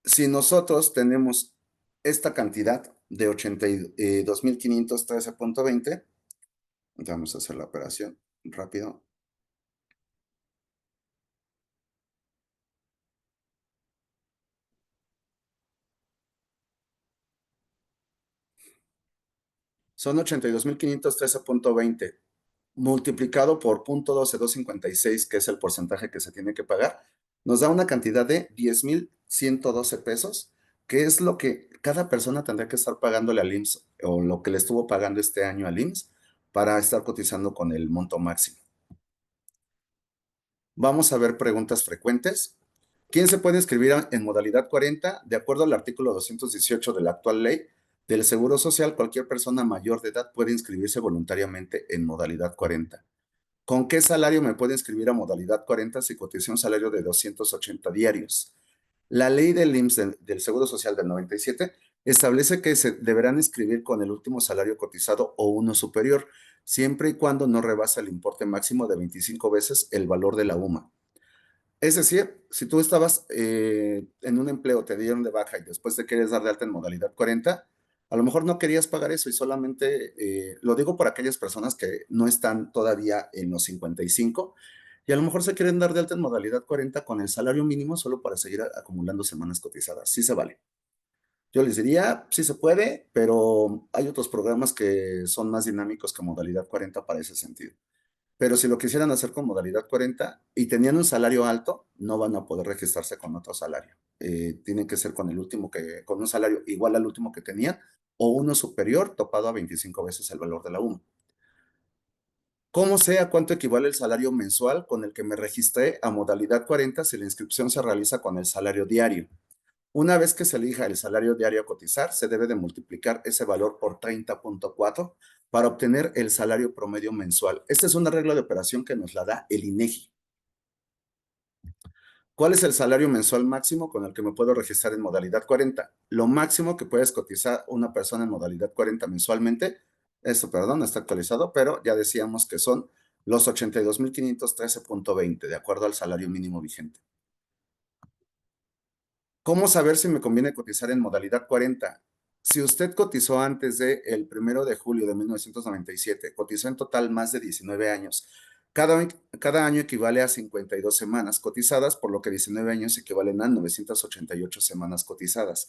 si nosotros tenemos esta cantidad de 82.513.20, vamos a hacer la operación rápido. Son 82.513.20 multiplicado por 0.12256, que es el porcentaje que se tiene que pagar, nos da una cantidad de 10.112 pesos, que es lo que cada persona tendría que estar pagándole al IMSS o lo que le estuvo pagando este año al IMSS para estar cotizando con el monto máximo. Vamos a ver preguntas frecuentes. ¿Quién se puede inscribir en modalidad 40? De acuerdo al artículo 218 de la actual ley del Seguro Social, cualquier persona mayor de edad puede inscribirse voluntariamente en modalidad 40. ¿Con qué salario me puedo inscribir a modalidad 40 si coticé un salario de 280 diarios? La ley del IMSS del Seguro Social del 97 establece que se deberán inscribir con el último salario cotizado o uno superior, siempre y cuando no rebasa el importe máximo de 25 veces el valor de la UMA. Es decir, si tú estabas en un empleo, te dieron de baja y después te quieres dar de alta en modalidad 40, a lo mejor no querías pagar eso y solamente, lo digo por aquellas personas que no están todavía en los 55 y a lo mejor se quieren dar de alta en modalidad 40 con el salario mínimo solo para seguir acumulando semanas cotizadas. Sí se vale. Yo les diría, sí se puede, pero hay otros programas que son más dinámicos que modalidad 40 para ese sentido. Pero si lo quisieran hacer con modalidad 40 y tenían un salario alto, no van a poder registrarse con otro salario. Tienen que ser con el último con un salario igual al último que tenían o uno superior topado a 25 veces el valor de la UMA. ¿Cómo sé a cuánto equivale el salario mensual con el que me registré a modalidad 40 si la inscripción se realiza con el salario diario? Una vez que se elija el salario diario a cotizar, se debe de multiplicar ese valor por 30.4 para obtener el salario promedio mensual. Esta es una regla de operación que nos la da el INEGI. ¿Cuál es el salario mensual máximo con el que me puedo registrar en modalidad 40? Lo máximo que puedes cotizar una persona en modalidad 40 mensualmente, esto, perdón, no está actualizado, pero ya decíamos que son los 82.513.20 de acuerdo al salario mínimo vigente. ¿Cómo saber si me conviene cotizar en modalidad 40? Si usted cotizó antes del 1 de julio de 1997, cotizó en total más de 19 años. Cada año equivale a 52 semanas cotizadas, por lo que 19 años equivalen a 988 semanas cotizadas.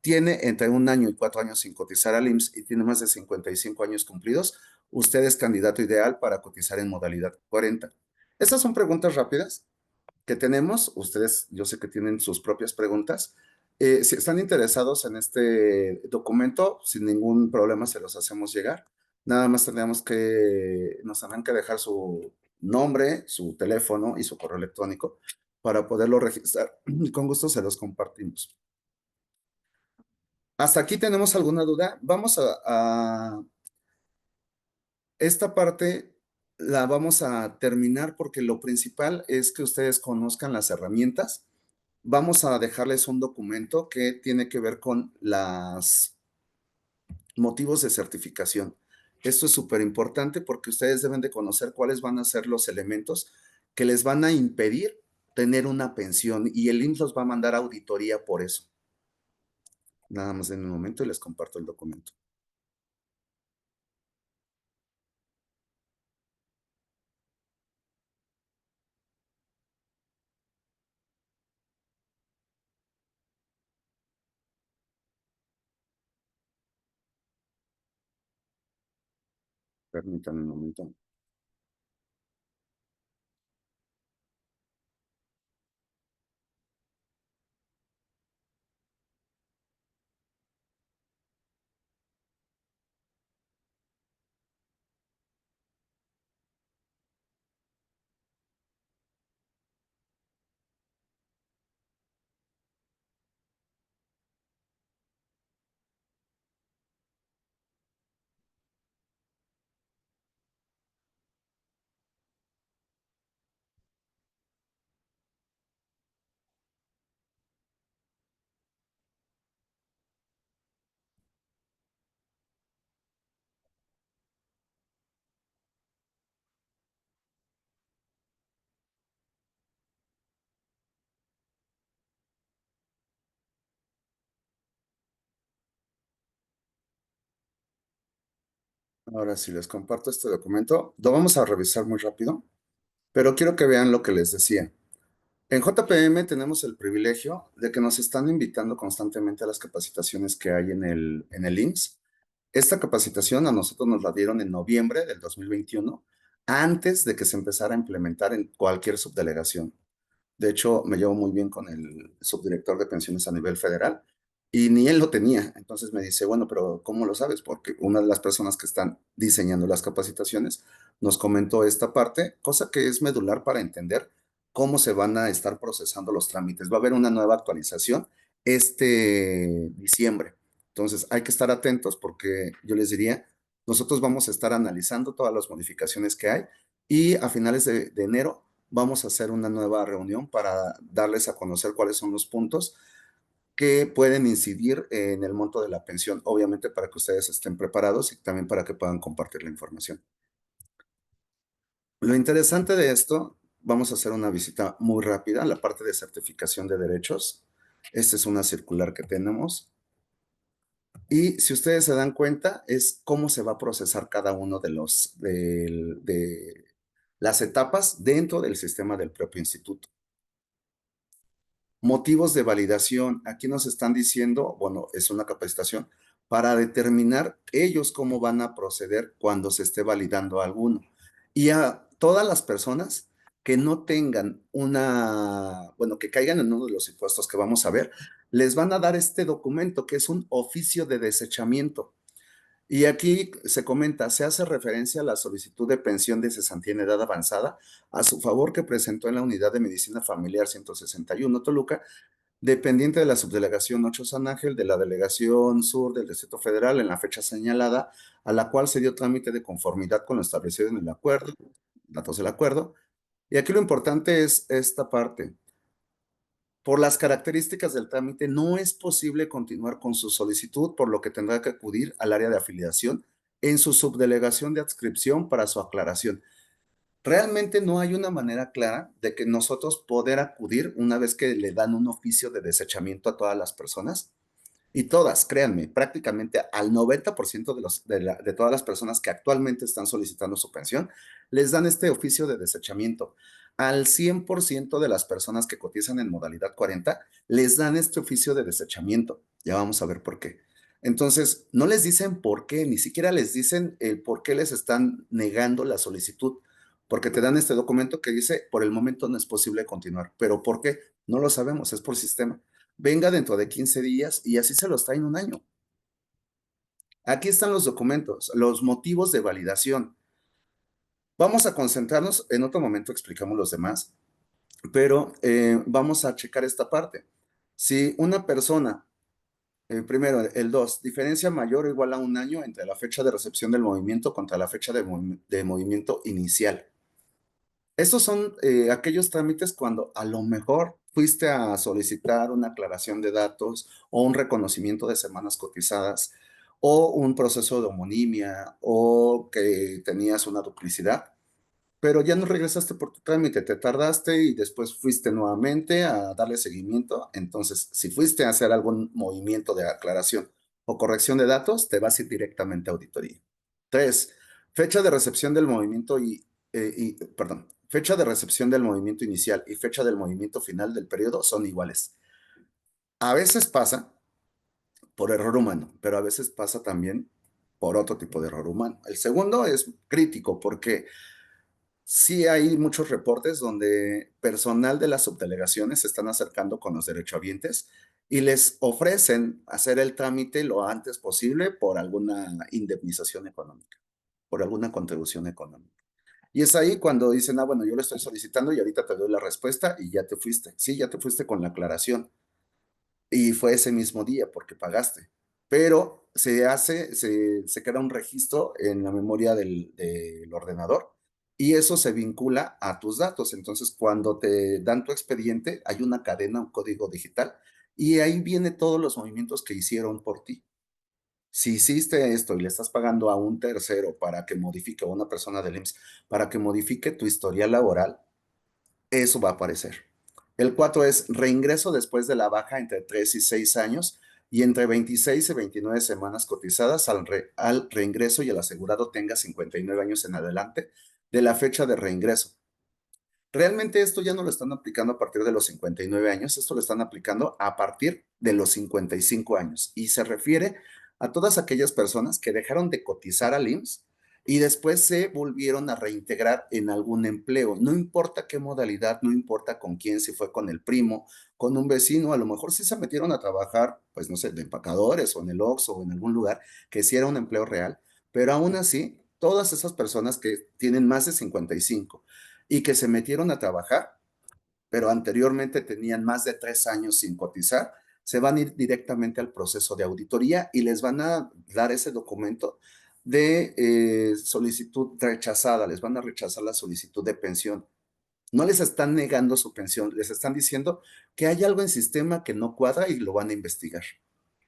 Tiene entre 1 año y 4 años sin cotizar al IMSS y tiene más de 55 años cumplidos, usted es candidato ideal para cotizar en modalidad 40. Estas son preguntas rápidas que tenemos. Ustedes, yo sé que tienen sus propias preguntas. Si están interesados en este documento, sin ningún problema se los hacemos llegar. Nada más nos tendrán que dejar su nombre, su teléfono y su correo electrónico para poderlo registrar. Con gusto se los compartimos. ¿Hasta aquí tenemos alguna duda? Vamos a esta parte la vamos a terminar porque lo principal es que ustedes conozcan las herramientas. Vamos a dejarles un documento que tiene que ver con los motivos de certificación. Esto es súper importante porque ustedes deben de conocer cuáles van a ser los elementos que les van a impedir tener una pensión y el IMSS los va a mandar a auditoría por eso. Nada más en un momento y les comparto el documento. Permítanme un momento. Ahora sí, les comparto este documento. Lo vamos a revisar muy rápido, pero quiero que vean lo que les decía. En JPM tenemos el privilegio de que nos están invitando constantemente a las capacitaciones que hay en el IMSS. Esta capacitación a nosotros nos la dieron en noviembre del 2021, antes de que se empezara a implementar en cualquier subdelegación. De hecho, me llevo muy bien con el subdirector de pensiones a nivel federal y ni él lo tenía. Entonces me dice, bueno, pero ¿cómo lo sabes? Porque una de las personas que están diseñando las capacitaciones nos comentó esta parte, cosa que es medular para entender cómo se van a estar procesando los trámites. Va a haber una nueva actualización este diciembre. Entonces hay que estar atentos porque yo les diría, nosotros vamos a estar analizando todas las modificaciones que hay y a finales de enero vamos a hacer una nueva reunión para darles a conocer cuáles son los puntos que pueden incidir en el monto de la pensión, obviamente para que ustedes estén preparados y también para que puedan compartir la información. Lo interesante de esto, vamos a hacer una visita muy rápida a la parte de certificación de derechos. Esta es una circular que tenemos. Y si ustedes se dan cuenta, es cómo se va a procesar cada uno de las etapas dentro del sistema del propio instituto. Motivos de validación. Aquí nos están diciendo, bueno, es una capacitación para determinar ellos cómo van a proceder cuando se esté validando alguno. Y a todas las personas que no tengan bueno, que caigan en uno de los impuestos que vamos a ver, les van a dar este documento que es un oficio de desechamiento. Y aquí se comenta, se hace referencia a la solicitud de pensión de cesantía en edad avanzada a su favor que presentó en la Unidad de Medicina Familiar 161 Toluca, dependiente de la subdelegación 8 San Ángel de la Delegación Sur del Distrito Federal en la fecha señalada, a la cual se dio trámite de conformidad con lo establecido en el acuerdo, datos del acuerdo. Y aquí lo importante es esta parte. Por las características del trámite, no es posible continuar con su solicitud, por lo que tendrá que acudir al área de afiliación en su subdelegación de adscripción para su aclaración. Realmente no hay una manera clara de que nosotros poder acudir una vez que le dan un oficio de desechamiento a todas las personas. Y todas, créanme, prácticamente al 90% de todas las personas que actualmente están solicitando su pensión, les dan este oficio de desechamiento. Al 100% de las personas que cotizan en modalidad 40, les dan este oficio de desechamiento. Ya vamos a ver por qué. Entonces, no les dicen por qué, ni siquiera les dicen el por qué les están negando la solicitud, porque te dan este documento que dice, por el momento no es posible continuar. ¿Pero por qué? No lo sabemos, es por sistema. Venga dentro de 15 días y así se los traen un año. Aquí están los documentos, los motivos de validación. Vamos a concentrarnos, en otro momento explicamos los demás, pero vamos a checar esta parte. Si una persona, primero el 2, diferencia mayor o igual a un año entre la fecha de recepción del movimiento contra la fecha de movimiento inicial. Estos son aquellos trámites cuando a lo mejor fuiste a solicitar una aclaración de datos o un reconocimiento de semanas cotizadas o un proceso de homonimia o que tenías una duplicidad. pero ya no regresaste por tu trámite, te tardaste y después fuiste nuevamente a darle seguimiento. Entonces, si fuiste a hacer algún movimiento de aclaración o corrección de datos, te vas a ir directamente a auditoría. 3. Fecha de recepción del movimiento perdón, fecha de recepción del movimiento inicial y fecha del movimiento final del periodo son iguales. A veces pasa por error humano, pero a veces pasa también por otro tipo de error humano. El segundo es crítico porque sí hay muchos reportes donde personal de las subdelegaciones se están acercando con los derechohabientes y les ofrecen hacer el trámite lo antes posible por alguna indemnización económica, por alguna contribución económica. Y es ahí cuando dicen, bueno, yo lo estoy solicitando y ahorita te doy la respuesta y ya te fuiste. Sí, ya te fuiste con la aclaración y fue ese mismo día porque pagaste. Pero se queda un registro en la memoria del ordenador y eso se vincula a tus datos. Entonces, cuando te dan tu expediente, hay una cadena, un código digital y ahí viene todos los movimientos que hicieron por ti. Si hiciste esto y le estás pagando a un tercero para que modifique, o a una persona del IMSS, para que modifique tu historial laboral, eso va a aparecer. El 4 es reingreso después de la baja entre 3 y 6 años y entre 26 y 29 semanas cotizadas al reingreso y el asegurado tenga 59 años en adelante de la fecha de reingreso. Realmente esto ya no lo están aplicando a partir de los 59 años, esto lo están aplicando a partir de los 55 años y se refiere a todas aquellas personas que dejaron de cotizar al IMSS y después se volvieron a reintegrar en algún empleo. No importa qué modalidad, no importa con quién, si fue con el primo, con un vecino, a lo mejor sí se metieron a trabajar, pues no sé, de empacadores o en el Oxxo o en algún lugar que sí era un empleo real, pero aún así, todas esas personas que tienen más de 55 y que se metieron a trabajar, pero anteriormente tenían más de 3 años sin cotizar, se van a ir directamente al proceso de auditoría y les van a dar ese documento de solicitud rechazada, les van a rechazar la solicitud de pensión. No les están negando su pensión, les están diciendo que hay algo en sistema que no cuadra y lo van a investigar.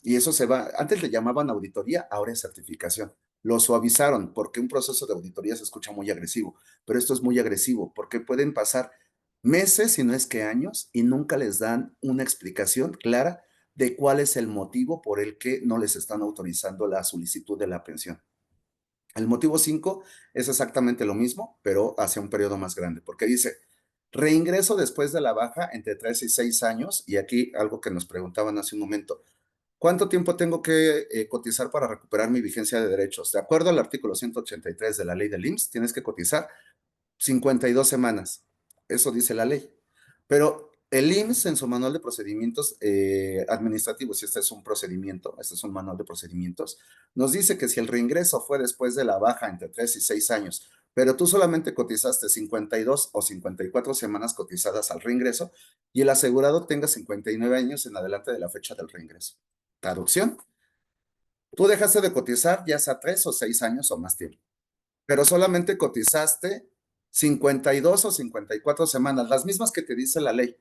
Y eso se va, antes le llamaban auditoría, ahora es certificación. Lo suavizaron porque un proceso de auditoría se escucha muy agresivo, pero esto es muy agresivo porque pueden pasar meses, si no es que años, y nunca les dan una explicación clara de cuál es el motivo por el que no les están autorizando la solicitud de la pensión. El motivo 5 es exactamente lo mismo, pero hacia un periodo más grande, porque dice, reingreso después de la baja entre 3 y 6 años, y aquí algo que nos preguntaban hace un momento, ¿cuánto tiempo tengo que cotizar para recuperar mi vigencia de derechos? De acuerdo al artículo 183 de la ley del IMSS, tienes que cotizar 52 semanas. Eso dice la ley. Pero el IMSS en su manual de procedimientos administrativos, y este es un procedimiento, este es un manual de procedimientos, nos dice que si el reingreso fue después de la baja entre 3 y 6 años, pero tú solamente cotizaste 52 o 54 semanas cotizadas al reingreso y el asegurado tenga 59 años en adelante de la fecha del reingreso. Traducción, tú dejaste de cotizar ya sea 3 o 6 años o más tiempo, pero solamente cotizaste 52 o 54 semanas, las mismas que te dice la ley.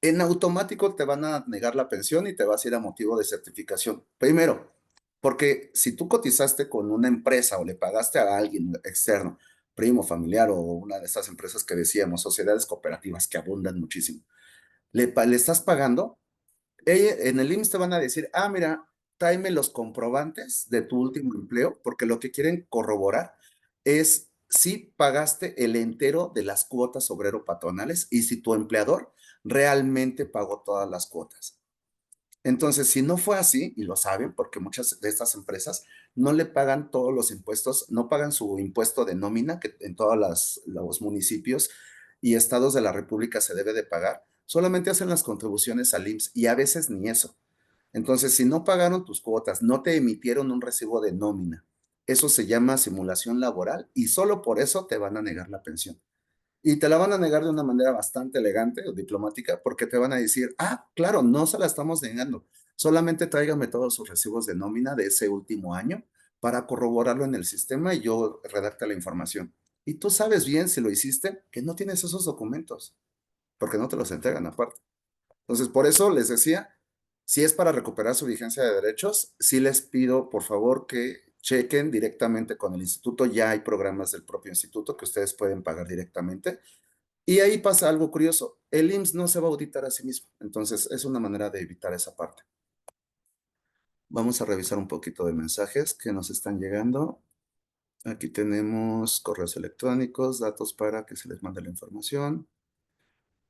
En automático te van a negar la pensión y te vas a ir a motivo de certificación. Primero, porque si tú cotizaste con una empresa o le pagaste a alguien externo, primo, familiar o una de estas empresas que decíamos, sociedades cooperativas que abundan muchísimo, le estás pagando, en el IMSS te van a decir, mira, tráeme los comprobantes de tu último empleo, porque lo que quieren corroborar es si pagaste el entero de las cuotas obrero patronales y si tu empleador realmente pagó todas las cuotas. Entonces, si no fue así, y lo saben, porque muchas de estas empresas no le pagan todos los impuestos, no pagan su impuesto de nómina, que en todos los municipios y estados de la República se debe de pagar, solamente hacen las contribuciones al IMSS y a veces ni eso. Entonces, si no pagaron tus cuotas, no te emitieron un recibo de nómina, eso se llama simulación laboral y solo por eso te van a negar la pensión. Y te la van a negar de una manera bastante elegante o diplomática porque te van a decir, claro, no se la estamos negando, solamente tráigame todos sus recibos de nómina de ese último año para corroborarlo en el sistema y yo redacte la información. Y tú sabes bien si lo hiciste que no tienes esos documentos porque no te los entregan aparte. Entonces, por eso les decía, si es para recuperar su vigencia de derechos, sí les pido por favor que chequen directamente con el instituto, ya hay programas del propio instituto que ustedes pueden pagar directamente. Y ahí pasa algo curioso, el IMSS no se va a auditar a sí mismo, entonces es una manera de evitar esa parte. Vamos a revisar un poquito de mensajes que nos están llegando. Aquí tenemos correos electrónicos, datos para que se les mande la información.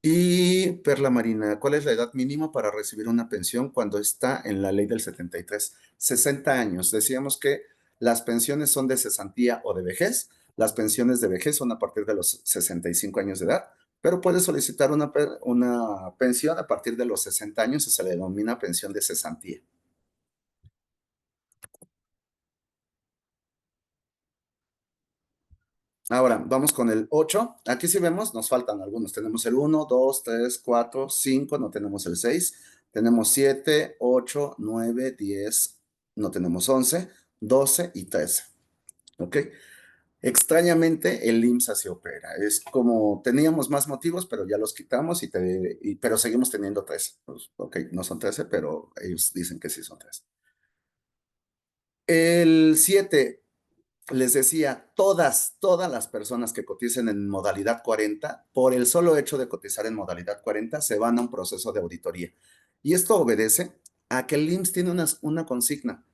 Y Perla Marina, ¿cuál es la edad mínima para recibir una pensión cuando está en la ley del 73? 60 años. Decíamos que las pensiones son de cesantía o de vejez. Las pensiones de vejez son a partir de los 65 años de edad, pero puedes solicitar una pensión a partir de los 60 años y se le denomina pensión de cesantía. Ahora, vamos con el 8. Aquí sí vemos, nos faltan algunos. Tenemos el 1, 2, 3, 4, 5, no tenemos el 6. Tenemos 7, 8, 9, 10, no tenemos 11, 12 y 13. ¿Ok? Extrañamente, el IMSS así opera. Es como teníamos más motivos, pero ya los quitamos, pero seguimos teniendo 13. Pues, ok, no son 13, pero ellos dicen que sí son 13. El 7. Les decía, todas las personas que coticen en modalidad 40, por el solo hecho de cotizar en modalidad 40, se van a un proceso de auditoría. Y esto obedece a que el IMSS tiene una consigna,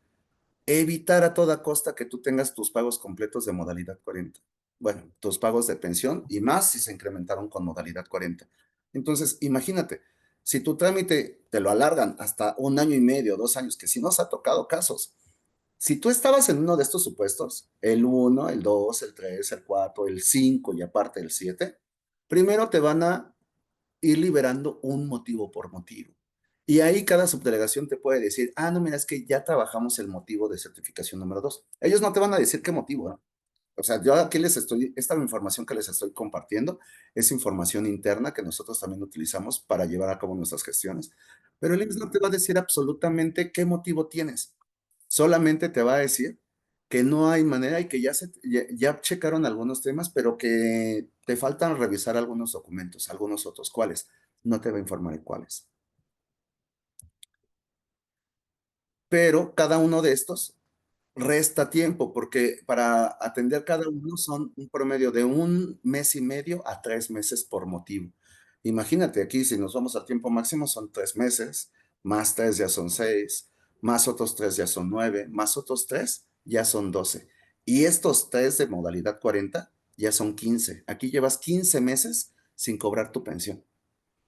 evitar a toda costa que tú tengas tus pagos completos de modalidad 40. Bueno, tus pagos de pensión y más si se incrementaron con modalidad 40. Entonces, imagínate, si tu trámite te lo alargan hasta 1 año y medio, 2 años, que si nos ha tocado casos, si tú estabas en uno de estos supuestos, el 1, el 2, el 3, el 4, el 5 y aparte el 7, primero te van a ir liberando un motivo por motivo. Y ahí cada subdelegación te puede decir, no, mira, es que ya trabajamos el motivo de certificación número 2. Ellos no te van a decir qué motivo, ¿no? O sea, yo aquí esta información que les estoy compartiendo es información interna que nosotros también utilizamos para llevar a cabo nuestras gestiones. Pero el IMSS no te va a decir absolutamente qué motivo tienes. Solamente te va a decir que no hay manera y que ya checaron algunos temas, pero que te faltan revisar algunos documentos, algunos otros. ¿Cuáles? No te va a informar de cuáles. Pero cada uno de estos resta tiempo, porque para atender cada uno son un promedio de 1 mes y medio a 3 meses por motivo. Imagínate aquí, si nos vamos al tiempo máximo, son 3 meses, más 3 ya son 6, más otros 3 ya son 9, más otros 3 ya son 12. Y estos 3 de modalidad 40 ya son 15. Aquí llevas 15 meses sin cobrar tu pensión.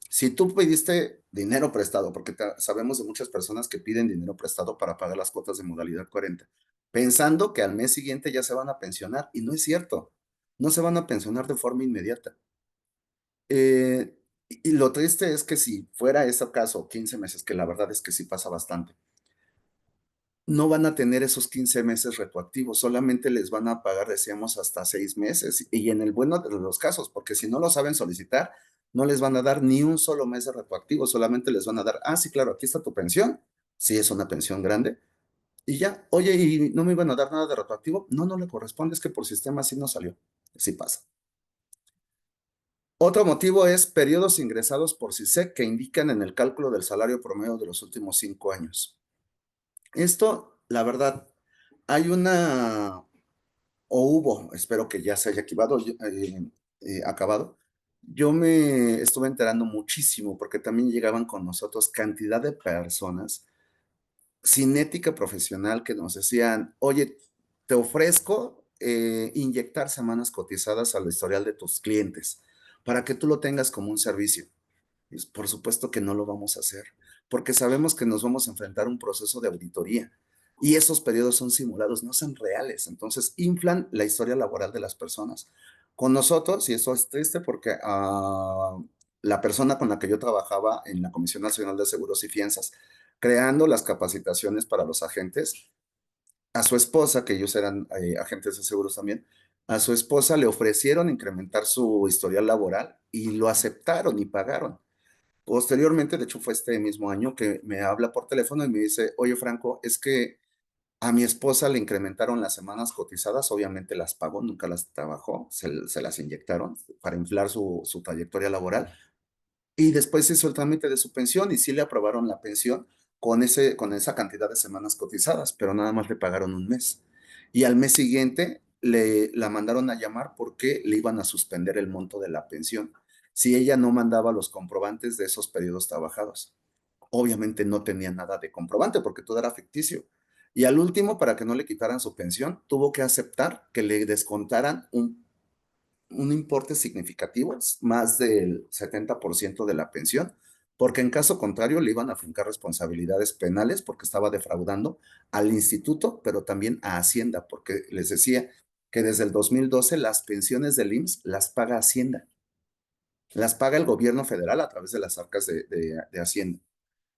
Si tú pediste dinero prestado, porque sabemos de muchas personas que piden dinero prestado para pagar las cuotas de modalidad 40, pensando que al mes siguiente ya se van a pensionar, y no es cierto, no se van a pensionar de forma inmediata. Y lo triste es que si fuera ese caso, 15 meses, que la verdad es que sí pasa bastante, no van a tener esos 15 meses retroactivos, solamente les van a pagar, decíamos, hasta 6 meses, y en el bueno de los casos, porque si no lo saben solicitar, no les van a dar ni un solo mes de retroactivo, solamente les van a dar, sí, claro, aquí está tu pensión, sí es una pensión grande, y ya, oye, ¿y no me iban a dar nada de retroactivo? No, no le corresponde, es que por sistema sí no salió, sí pasa. Otro motivo es periodos ingresados por CISEC que indican en el cálculo del salario promedio de los últimos 5 años. Esto, la verdad, hay o hubo, espero que ya se haya acabado. Yo me estuve enterando muchísimo porque también llegaban con nosotros cantidad de personas sin ética profesional que nos decían, oye, te ofrezco inyectar semanas cotizadas al historial de tus clientes para que tú lo tengas como un servicio. Por supuesto que no lo vamos a hacer, porque sabemos que nos vamos a enfrentar a un proceso de auditoría y esos periodos son simulados, no son reales. Entonces, inflan la historia laboral de las personas. Con nosotros, y eso es triste porque la persona con la que yo trabajaba en la Comisión Nacional de Seguros y Fianzas, creando las capacitaciones para los agentes, a su esposa, que ellos eran agentes de seguros también, a su esposa le ofrecieron incrementar su historial laboral y lo aceptaron y pagaron. Posteriormente, de hecho fue este mismo año que me habla por teléfono y me dice, oye Franco, es que a mi esposa le incrementaron las semanas cotizadas, obviamente las pagó, nunca las trabajó, se las inyectaron para inflar su trayectoria laboral y después hizo el trámite de su pensión y sí le aprobaron la pensión con esa cantidad de semanas cotizadas, pero nada más le pagaron un mes. y al mes siguiente la mandaron a llamar porque le iban a suspender el monto de la pensión si ella no mandaba los comprobantes de esos periodos trabajados. Obviamente no tenía nada de comprobante porque todo era ficticio. Y al último, para que no le quitaran su pensión, tuvo que aceptar que le descontaran un importe significativo, más del 70% de la pensión, porque en caso contrario le iban a afincar responsabilidades penales porque estaba defraudando al instituto, pero también a Hacienda, porque les decía que desde el 2012 las pensiones del IMSS las paga Hacienda, las paga el gobierno federal a través de las arcas de Hacienda.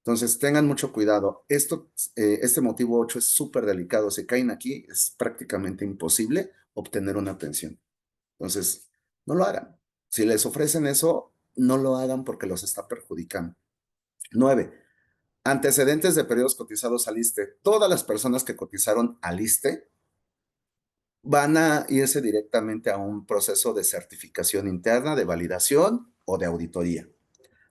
Entonces, tengan mucho cuidado. Este motivo 8 es súper delicado. Si caen aquí, es prácticamente imposible obtener una pensión. Entonces, no lo hagan. Si les ofrecen eso, no lo hagan porque los está perjudicando. 9. Antecedentes de periodos cotizados al ISSSTE. Todas las personas que cotizaron al ISSSTE van a irse directamente a un proceso de certificación interna, de validación o de auditoría.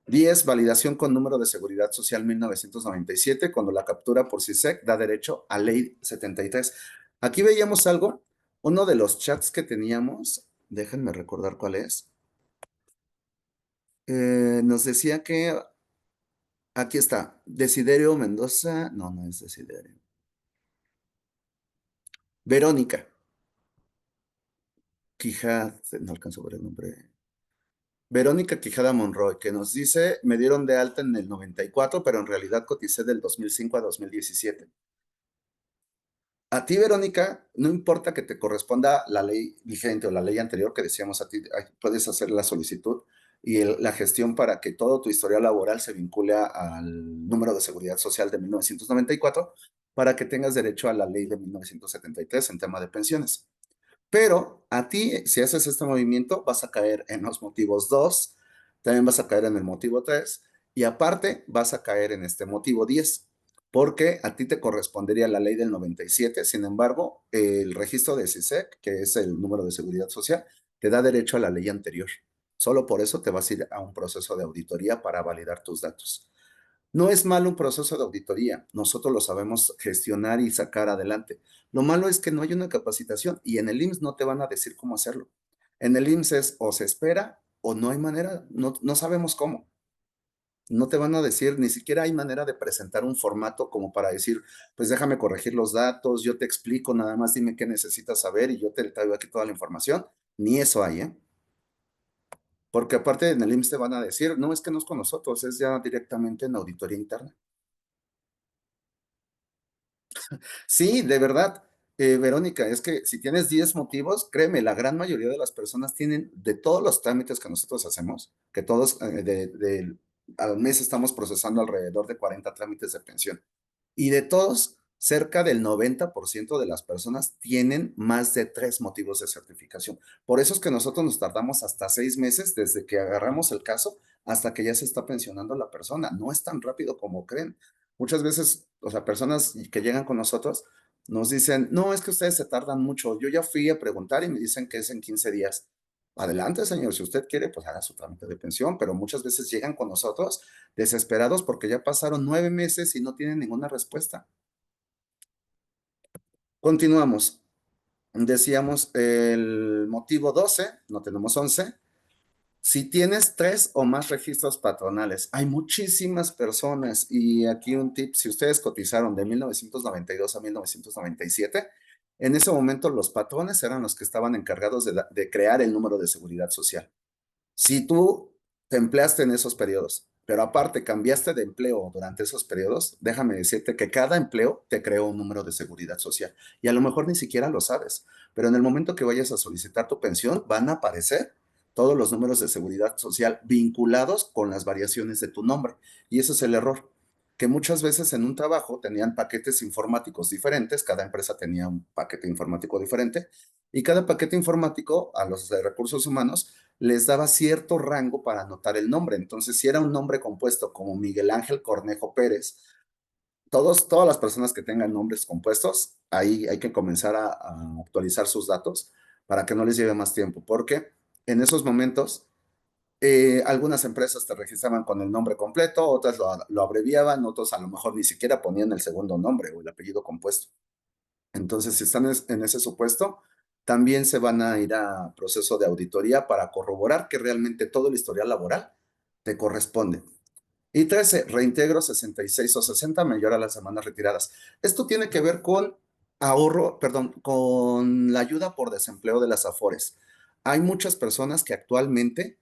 10. Validación con número de seguridad social 1997, cuando la captura por CISEC da derecho a ley 73. Aquí veíamos algo, uno de los chats que teníamos, déjenme recordar cuál es, nos decía que, aquí está, Desiderio Mendoza, no, no es Desiderio. Verónica Quijada, no alcanzo a ver el nombre. Verónica Quijada Monroy, que nos dice, me dieron de alta en el 94, pero en realidad coticé del 2005 a 2017. A ti, Verónica, no importa que te corresponda la ley vigente o la ley anterior que decíamos a ti, puedes hacer la solicitud y la gestión para que todo tu historial laboral se vincule al número de seguridad social de 1994 para que tengas derecho a la ley de 1973 en tema de pensiones. Pero a ti, si haces este movimiento, vas a caer en los motivos 2, también vas a caer en el motivo 3 y aparte vas a caer en este motivo 10 porque a ti te correspondería la ley del 97. Sin embargo, el registro de CISEC, que es el número de seguridad social, te da derecho a la ley anterior. Solo por eso te vas a ir a un proceso de auditoría para validar tus datos. No es malo un proceso de auditoría, nosotros lo sabemos gestionar y sacar adelante. Lo malo es que no hay una capacitación y en el IMSS no te van a decir cómo hacerlo. En el IMSS es o se espera o no hay manera, no sabemos cómo. No te van a decir, ni siquiera hay manera de presentar un formato como para decir, pues déjame corregir los datos, yo te explico, nada más dime qué necesitas saber y yo te traigo aquí toda la información. Ni eso hay, ¿eh? Porque aparte en el IMSS te van a decir, no es que no es con nosotros, es ya directamente en auditoría interna. Sí, de verdad, Verónica, es que si tienes 10 motivos, créeme, la gran mayoría de las personas tienen de todos los trámites que nosotros hacemos, que todos al mes estamos procesando alrededor de 40 trámites de pensión. Y de todos, cerca del 90% de las personas tienen más de 3 motivos de certificación. Por eso es que nosotros nos tardamos hasta 6 meses desde que agarramos el caso hasta que ya se está pensionando la persona. No es tan rápido como creen. Muchas veces, o sea, personas que llegan con nosotros nos dicen, no, es que ustedes se tardan mucho. Yo ya fui a preguntar y me dicen que es en 15 días. Adelante, señor, si usted quiere, pues haga su trámite de pensión, pero muchas veces llegan con nosotros desesperados porque ya pasaron 9 meses y no tienen ninguna respuesta. Continuamos. Decíamos el motivo 12, no tenemos 11. Si tienes 3 o más registros patronales, hay muchísimas personas y aquí un tip, si ustedes cotizaron de 1992 a 1997, en ese momento los patrones eran los que estaban encargados de crear el número de seguridad social. Si tú te empleaste en esos periodos, pero aparte cambiaste de empleo durante esos periodos, déjame decirte que cada empleo te creó un número de seguridad social y a lo mejor ni siquiera lo sabes, pero en el momento que vayas a solicitar tu pensión van a aparecer todos los números de seguridad social vinculados con las variaciones de tu nombre. Y ese es el error, que muchas veces en un trabajo tenían paquetes informáticos diferentes, cada empresa tenía un paquete informático diferente y cada paquete informático a los de recursos humanos les daba cierto rango para anotar el nombre. Entonces, si era un nombre compuesto como Miguel Ángel Cornejo Pérez, todas las personas que tengan nombres compuestos, ahí hay que comenzar a actualizar sus datos para que no les lleve más tiempo, porque en esos momentos algunas empresas te registraban con el nombre completo, otras lo abreviaban, otros a lo mejor ni siquiera ponían el segundo nombre o el apellido compuesto. Entonces, si están en ese supuesto, también se van a ir a proceso de auditoría para corroborar que realmente todo el historial laboral te corresponde. Y 13, reintegro 66 o 60 mayor a las semanas retiradas. Esto tiene que ver con ahorro, perdón, con la ayuda por desempleo de las AFORES. Hay muchas personas que actualmente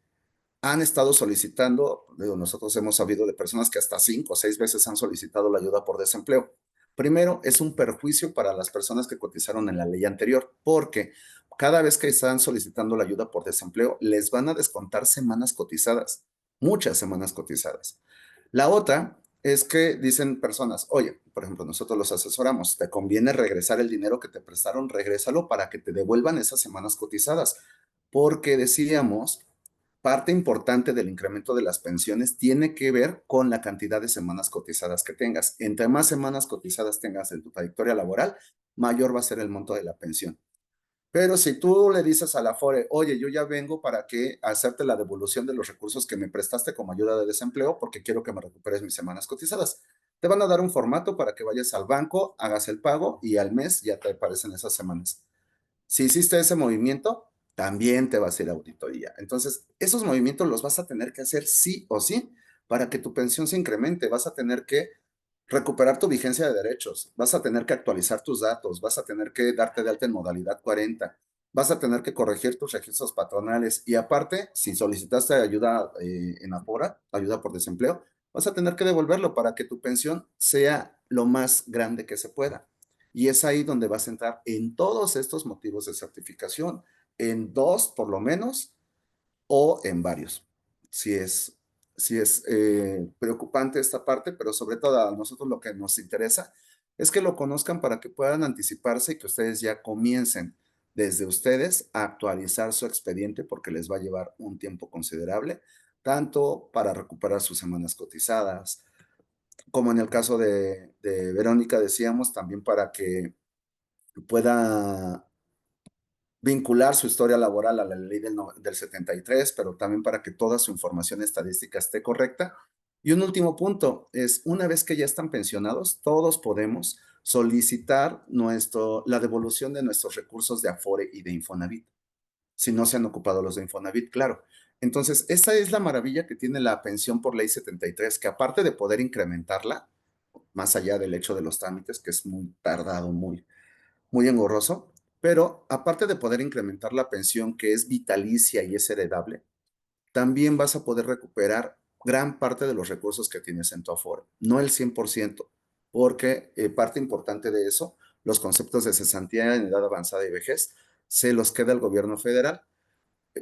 han estado solicitando, digo, nosotros hemos sabido de personas que hasta 5 o 6 veces han solicitado la ayuda por desempleo. Primero, es un perjuicio para las personas que cotizaron en la ley anterior, porque cada vez que están solicitando la ayuda por desempleo, les van a descontar semanas cotizadas, muchas semanas cotizadas. La otra es que dicen personas, oye, por ejemplo, nosotros los asesoramos, te conviene regresar el dinero que te prestaron, regrésalo para que te devuelvan esas semanas cotizadas, porque decíamos parte importante del incremento de las pensiones tiene que ver con la cantidad de semanas cotizadas que tengas. Entre más semanas cotizadas tengas en tu trayectoria laboral, mayor va a ser el monto de la pensión. Pero si tú le dices a la Afore, oye, yo ya vengo para que hacerte la devolución de los recursos que me prestaste como ayuda de desempleo porque quiero que me recuperes mis semanas cotizadas, te van a dar un formato para que vayas al banco, hagas el pago y al mes ya te aparecen esas semanas. Si hiciste ese movimiento, también te vas a ir a auditoría. Entonces, esos movimientos los vas a tener que hacer sí o sí para que tu pensión se incremente. Vas a tener que recuperar tu vigencia de derechos, vas a tener que actualizar tus datos, vas a tener que darte de alta en modalidad 40, vas a tener que corregir tus registros patronales y aparte, si solicitaste ayuda en Afora, ayuda por desempleo, vas a tener que devolverlo para que tu pensión sea lo más grande que se pueda. Y es ahí donde vas a entrar en todos estos motivos de certificación, en dos por lo menos, o en varios. Si es, si es preocupante esta parte, pero sobre todo a nosotros lo que nos interesa es que lo conozcan para que puedan anticiparse y que ustedes ya comiencen desde ustedes a actualizar su expediente porque les va a llevar un tiempo considerable, tanto para recuperar sus semanas cotizadas, como en el caso de Verónica decíamos, también para que pueda vincular su historia laboral a la ley del 73, pero también para que toda su información estadística esté correcta. Y un último punto es, una vez que ya están pensionados, todos podemos solicitar la devolución de nuestros recursos de Afore y de Infonavit, si no se han ocupado los de Infonavit, claro. Entonces, esa es la maravilla que tiene la pensión por ley 73, que aparte de poder incrementarla, más allá del hecho de los trámites, que es muy tardado, muy engorroso, pero aparte de poder incrementar la pensión que es vitalicia y es heredable, también vas a poder recuperar gran parte de los recursos que tienes en tu Afore, no el 100%, porque parte importante de eso, los conceptos de cesantía en edad avanzada y vejez, se los queda el gobierno federal,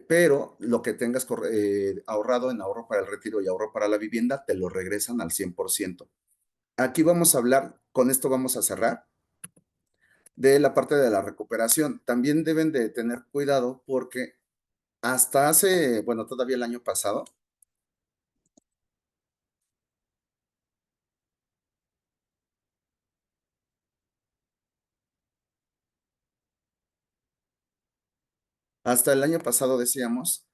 pero lo que tengas ahorrado en ahorro para el retiro y ahorro para la vivienda, te lo regresan al 100%. Aquí vamos a hablar, con esto vamos a cerrar, de la parte de la recuperación. También deben de tener cuidado porque hasta hace, bueno, todavía el año pasado, hasta el año pasado decíamos,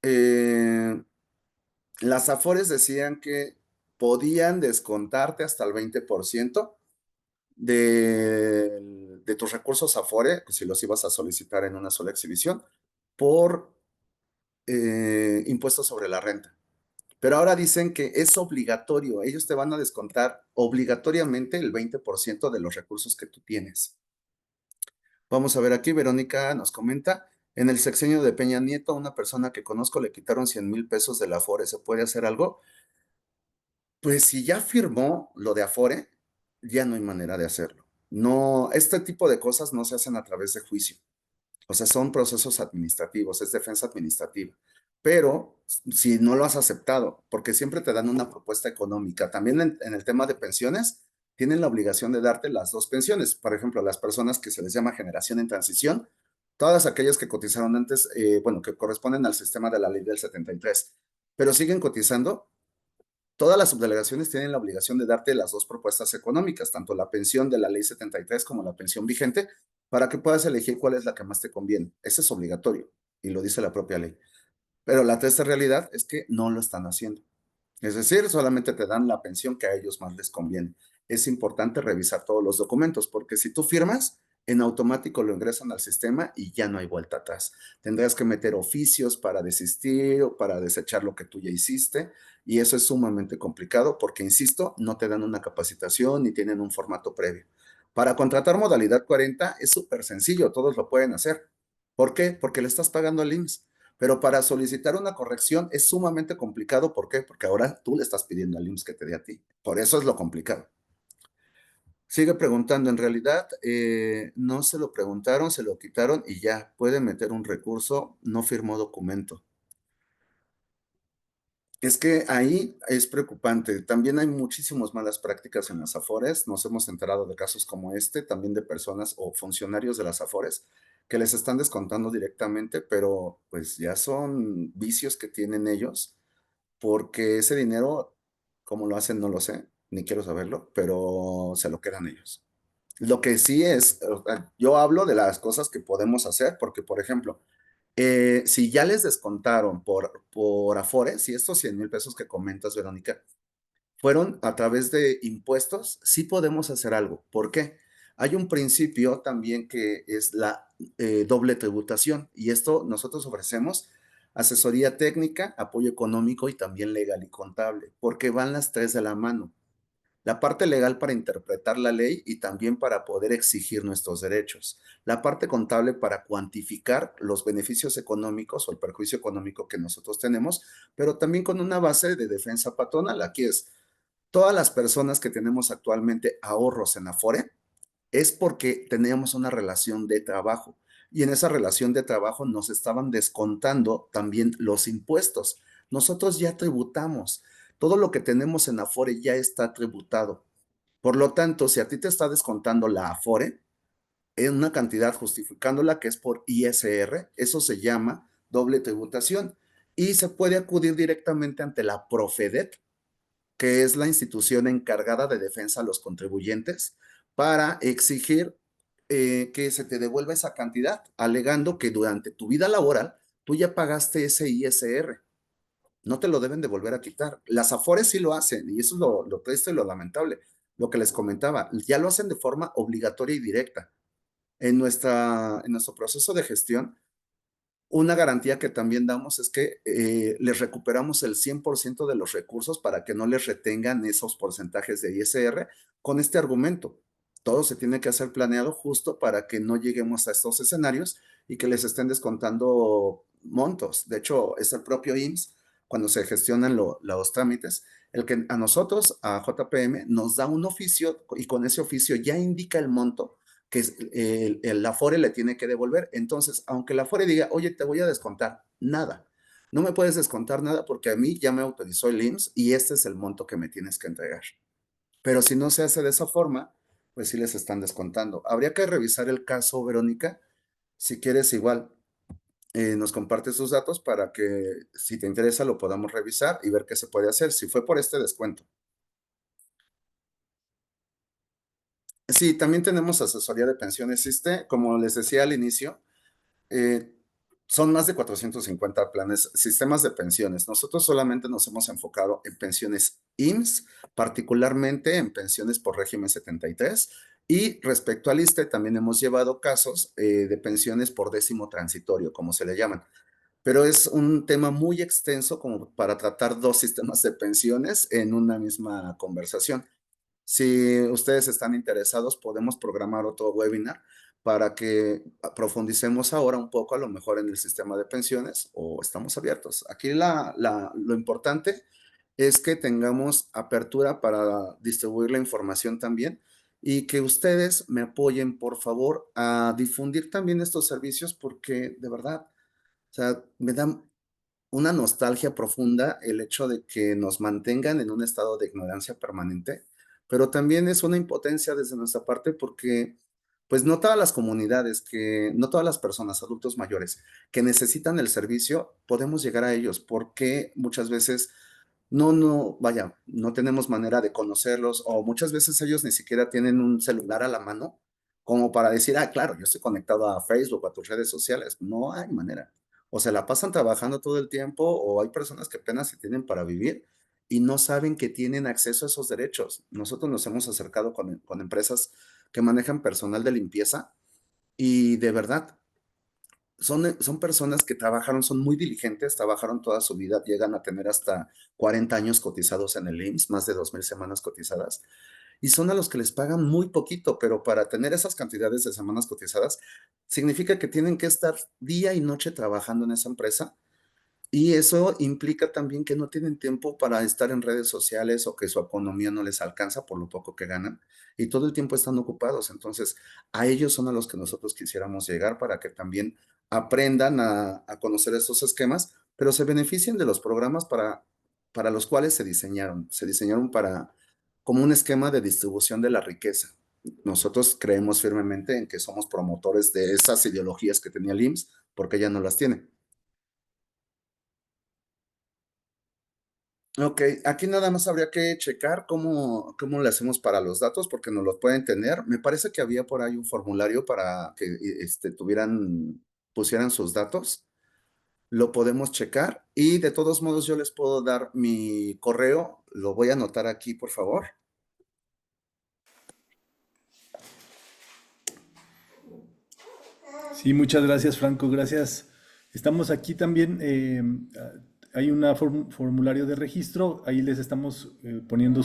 eh, las Afores decían que podían descontarte hasta el 20% de tus recursos Afore, si los ibas a solicitar en una sola exhibición, por impuestos sobre la renta. Pero ahora dicen que es obligatorio, ellos te van a descontar obligatoriamente el 20% de los recursos que tú tienes. Vamos a ver aquí, Verónica nos comenta, en el sexenio de Peña Nieto, a una persona que conozco le quitaron 100,000 pesos de la Afore, ¿se puede hacer algo? Pues si ya firmó lo de Afore, ya no hay manera de hacerlo. No, este tipo de cosas no se hacen a través de juicio. O sea, son procesos administrativos, es defensa administrativa. Pero si no lo has aceptado, porque siempre te dan una propuesta económica, también en el tema de pensiones, tienen la obligación de darte las dos pensiones. Por ejemplo, las personas que se les llama generación en transición, todas aquellas que cotizaron antes, bueno, que corresponden al sistema de la ley del 73, pero siguen cotizando, todas las subdelegaciones tienen la obligación de darte las dos propuestas económicas, tanto la pensión de la ley 73 como la pensión vigente, para que puedas elegir cuál es la que más te conviene. Ese es obligatorio y lo dice la propia ley. Pero la triste realidad es que no lo están haciendo. Es decir, solamente te dan la pensión que a ellos más les conviene. es importante revisar todos los documentos, porque si tú firmas, en automático lo ingresan al sistema y ya no hay vuelta atrás. Tendrás que meter oficios para desistir o para desechar lo que tú ya hiciste y eso es sumamente complicado porque, insisto, no te dan una capacitación ni tienen un formato previo. Para contratar modalidad 40 es súper sencillo, todos lo pueden hacer. ¿Por qué? Porque le estás pagando al IMSS. Pero para solicitar una corrección es sumamente complicado. ¿Por qué? Porque ahora tú le estás pidiendo al IMSS que te dé a ti. Por eso es lo complicado. Sigue preguntando, en realidad no se lo preguntaron, se lo quitaron y ya, puede meter un recurso, no firmó documento. Es que ahí es preocupante. También hay muchísimas malas prácticas en las Afores. Nos hemos enterado de casos como este, también de personas o funcionarios de las Afores que les están descontando directamente, pero pues ya son vicios que tienen ellos, porque ese dinero, cómo lo hacen, no lo sé, ni quiero saberlo, pero se lo quedan ellos. Lo que sí es, o sea, yo hablo de las cosas que podemos hacer, porque, por ejemplo, si ya les descontaron por Afores, y estos 100,000 pesos que comentas, Verónica, fueron a través de impuestos, sí podemos hacer algo. ¿Por qué? Hay un principio también que es la doble tributación, y esto nosotros ofrecemos asesoría técnica, apoyo económico y también legal y contable, porque van las tres de la mano. La parte legal para interpretar la ley y también para poder exigir nuestros derechos. La parte contable para cuantificar los beneficios económicos o el perjuicio económico que nosotros tenemos, pero también con una base de defensa patronal. Aquí es, todas las personas que tenemos actualmente ahorros en Afore es porque teníamos una relación de trabajo y en esa relación de trabajo nos estaban descontando también los impuestos. Nosotros ya tributamos. Todo lo que tenemos en Afore ya está tributado. Por lo tanto, si a ti te está descontando la Afore en una cantidad justificándola que es por ISR, eso se llama doble tributación y se puede acudir directamente ante la Profedet, que es la institución encargada de defensa a los contribuyentes, para exigir que se te devuelva esa cantidad, alegando que durante tu vida laboral tú ya pagaste ese ISR. No te lo deben de volver a quitar. Las Afores sí lo hacen, y eso es lo triste y lo lamentable. Lo que les comentaba, ya lo hacen de forma obligatoria y directa. En nuestro proceso de gestión, una garantía que también damos es que les recuperamos el 100% de los recursos para que no les retengan esos porcentajes de ISR con este argumento. Todo se tiene que hacer planeado justo para que no lleguemos a estos escenarios y que les estén descontando montos. De hecho, es el propio IMSS, cuando se gestionan los trámites, el que a nosotros, a JPM, nos da un oficio y con ese oficio ya indica el monto que el Afore le tiene que devolver. Entonces, aunque el Afore diga, oye, te voy a descontar, nada. No me puedes descontar nada porque a mí ya me autorizó el IMSS y este es el monto que me tienes que entregar. Pero si no se hace de esa forma, pues sí les están descontando. Habría que revisar el caso, Verónica. Si quieres, igual nos compartes sus datos para que, si te interesa, lo podamos revisar y ver qué se puede hacer, si fue por este descuento. Sí, también tenemos asesoría de pensiones. Como les decía al inicio, eh, son más de 450 planes, sistemas de pensiones. Nosotros solamente nos hemos enfocado en pensiones IMSS, particularmente en pensiones por régimen 73. Y respecto al ISSSTE, también hemos llevado casos de pensiones por décimo transitorio, como se le llaman. Pero es un tema muy extenso como para tratar dos sistemas de pensiones en una misma conversación. Si ustedes están interesados, podemos programar otro webinar para que profundicemos ahora un poco a lo mejor en el sistema de pensiones o estamos abiertos. Aquí lo importante es que tengamos apertura para distribuir la información también y que ustedes me apoyen, por favor, a difundir también estos servicios porque de verdad, o sea, me da una nostalgia profunda el hecho de que nos mantengan en un estado de ignorancia permanente, pero también es una impotencia desde nuestra parte porque pues no todas las comunidades, no todas las personas, adultos mayores que necesitan el servicio, podemos llegar a ellos porque muchas veces vaya, no tenemos manera de conocerlos o muchas veces ellos ni siquiera tienen un celular a la mano como para decir, ah, claro, yo estoy conectado a Facebook, a tus redes sociales. No hay manera. O se la pasan trabajando todo el tiempo o hay personas que apenas se tienen para vivir y no saben que tienen acceso a esos derechos. Nosotros nos hemos acercado con empresas que manejan personal de limpieza y de verdad son personas que trabajaron, son muy diligentes, trabajaron toda su vida, llegan a tener hasta 40 años cotizados en el IMSS, más de 2,000 semanas cotizadas, y son a los que les pagan muy poquito, pero para tener esas cantidades de semanas cotizadas, significa que tienen que estar día y noche trabajando en esa empresa y eso implica también que no tienen tiempo para estar en redes sociales o que su economía no les alcanza por lo poco que ganan y todo el tiempo están ocupados. Entonces, a ellos son a los que nosotros quisiéramos llegar para que también aprendan a conocer estos esquemas, pero se beneficien de los programas para los cuales se diseñaron. Se diseñaron para como un esquema de distribución de la riqueza. Nosotros creemos firmemente en que somos promotores de esas ideologías que tenía el IMSS porque ya no las tiene. Ok, aquí nada más habría que checar cómo le hacemos para los datos, porque nos los pueden tener. Me parece que había por ahí un formulario para que pusieran sus datos. Lo podemos checar y de todos modos yo les puedo dar mi correo. Lo voy a anotar aquí, por favor. Sí, muchas gracias, Franco, gracias. Estamos aquí también, hay un formulario de registro, ahí les estamos poniendo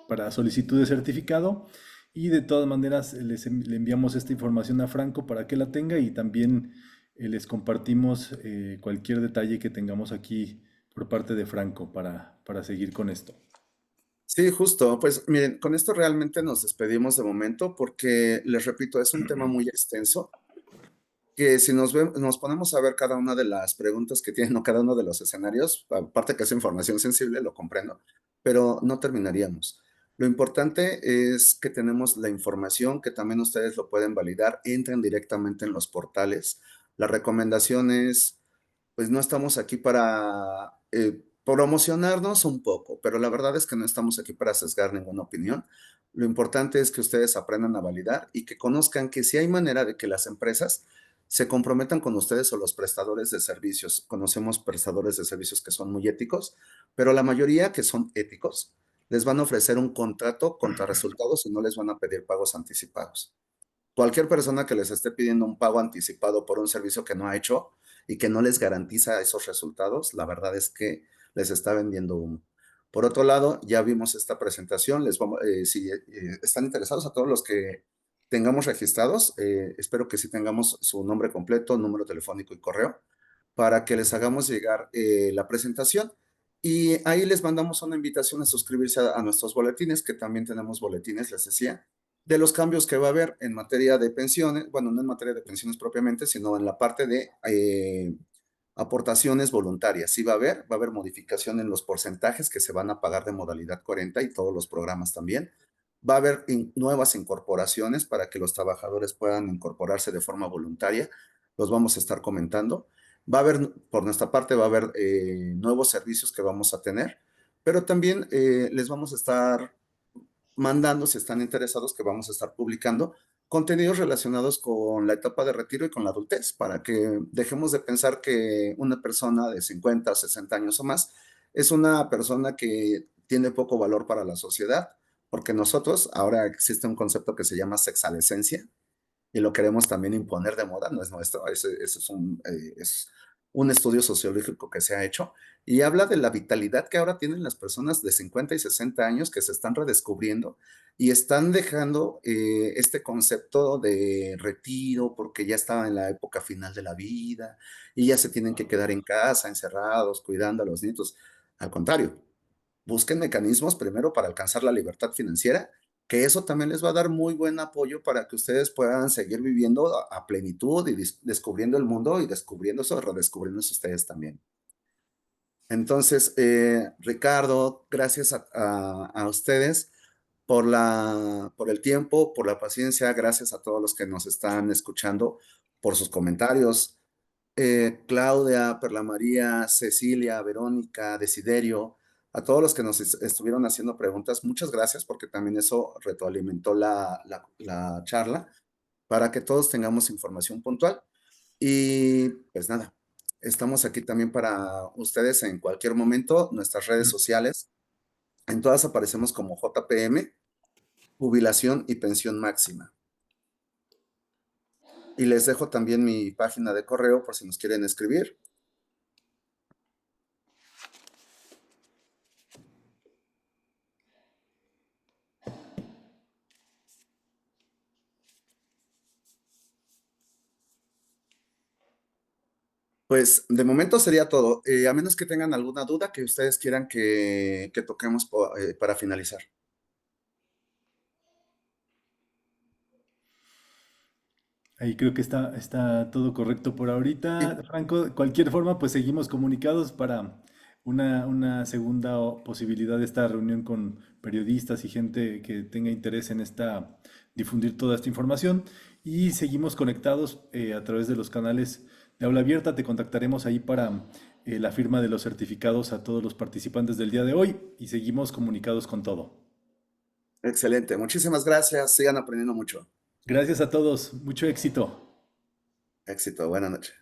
para solicitud de certificado y de todas maneras le enviamos esta información a Franco para que la tenga y también les compartimos cualquier detalle que tengamos aquí por parte de Franco para seguir con esto. Sí, justo. Pues miren, con esto realmente nos despedimos de momento porque, les repito, es un tema muy extenso que si nos ponemos a ver cada una de las preguntas que tienen o cada uno de los escenarios, aparte que es información sensible, lo comprendo, pero no terminaríamos. Lo importante es que tenemos la información, que también ustedes lo pueden validar, entren directamente en los portales. La recomendación es pues no estamos aquí para promocionarnos un poco, pero la verdad es que no estamos aquí para sesgar ninguna opinión. Lo importante es que ustedes aprendan a validar y que conozcan que si hay manera de que las empresas se comprometan con ustedes o los prestadores de servicios. Conocemos prestadores de servicios que son muy éticos, pero la mayoría que son éticos les van a ofrecer un contrato contra resultados y no les van a pedir pagos anticipados. Cualquier persona que les esté pidiendo un pago anticipado por un servicio que no ha hecho y que no les garantiza esos resultados, la verdad es que les está vendiendo humo. Por otro lado, ya vimos esta presentación, si están interesados a todos los que tengamos registrados, espero que sí tengamos su nombre completo, número telefónico y correo, para que les hagamos llegar la presentación y ahí les mandamos una invitación a suscribirse a nuestros boletines, que también tenemos boletines, les decía, de los cambios que va a haber en materia de pensiones, bueno, no en materia de pensiones propiamente, sino en la parte de aportaciones voluntarias. Sí va a haber modificación en los porcentajes que se van a pagar de modalidad 40 y todos los programas también. Va a haber nuevas incorporaciones para que los trabajadores puedan incorporarse de forma voluntaria. Los vamos a estar comentando. Va a haber, por nuestra parte, va a haber nuevos servicios que vamos a tener, pero también les vamos a estar mandando, si están interesados, que vamos a estar publicando contenidos relacionados con la etapa de retiro y con la adultez, para que dejemos de pensar que una persona de 50 o 60 años o más es una persona que tiene poco valor para la sociedad, porque nosotros, ahora existe un concepto que se llama sexadescencia, y lo queremos también imponer de moda, no es nuestro, ese es un estudio sociológico que se ha hecho y habla de la vitalidad que ahora tienen las personas de 50 y 60 años que se están redescubriendo y están dejando este concepto de retiro porque ya estaba en la época final de la vida y ya se tienen que quedar en casa, encerrados, cuidando a los nietos. Al contrario, busquen mecanismos primero para alcanzar la libertad financiera, que eso también les va a dar muy buen apoyo para que ustedes puedan seguir viviendo a plenitud y descubriendo el mundo y descubriéndose, redescubriéndose ustedes también. Entonces, Ricardo, gracias a ustedes por el tiempo, por la paciencia, gracias a todos los que nos están escuchando, por sus comentarios. Claudia, Perla María, Cecilia, Verónica, Desiderio, a todos los que nos estuvieron haciendo preguntas, muchas gracias porque también eso retroalimentó la charla para que todos tengamos información puntual. Y pues nada, estamos aquí también para ustedes en cualquier momento, nuestras redes sociales En todas aparecemos como JPM, jubilación y pensión máxima. Y les dejo también mi página de correo por si nos quieren escribir. Pues de momento sería todo, a menos que tengan alguna duda que ustedes quieran que toquemos para finalizar. Ahí creo que está todo correcto por Sí, ahorita. Franco, de cualquier forma, pues seguimos comunicados para una segunda posibilidad de esta reunión con periodistas y gente que tenga interés en difundir toda esta información. Y seguimos conectados a través de los canales de aula abierta. Te contactaremos ahí para la firma de los certificados a todos los participantes del día de hoy y seguimos comunicados con todo. excelente, muchísimas gracias, sigan aprendiendo mucho. Gracias a todos, mucho éxito. Éxito, buena noche.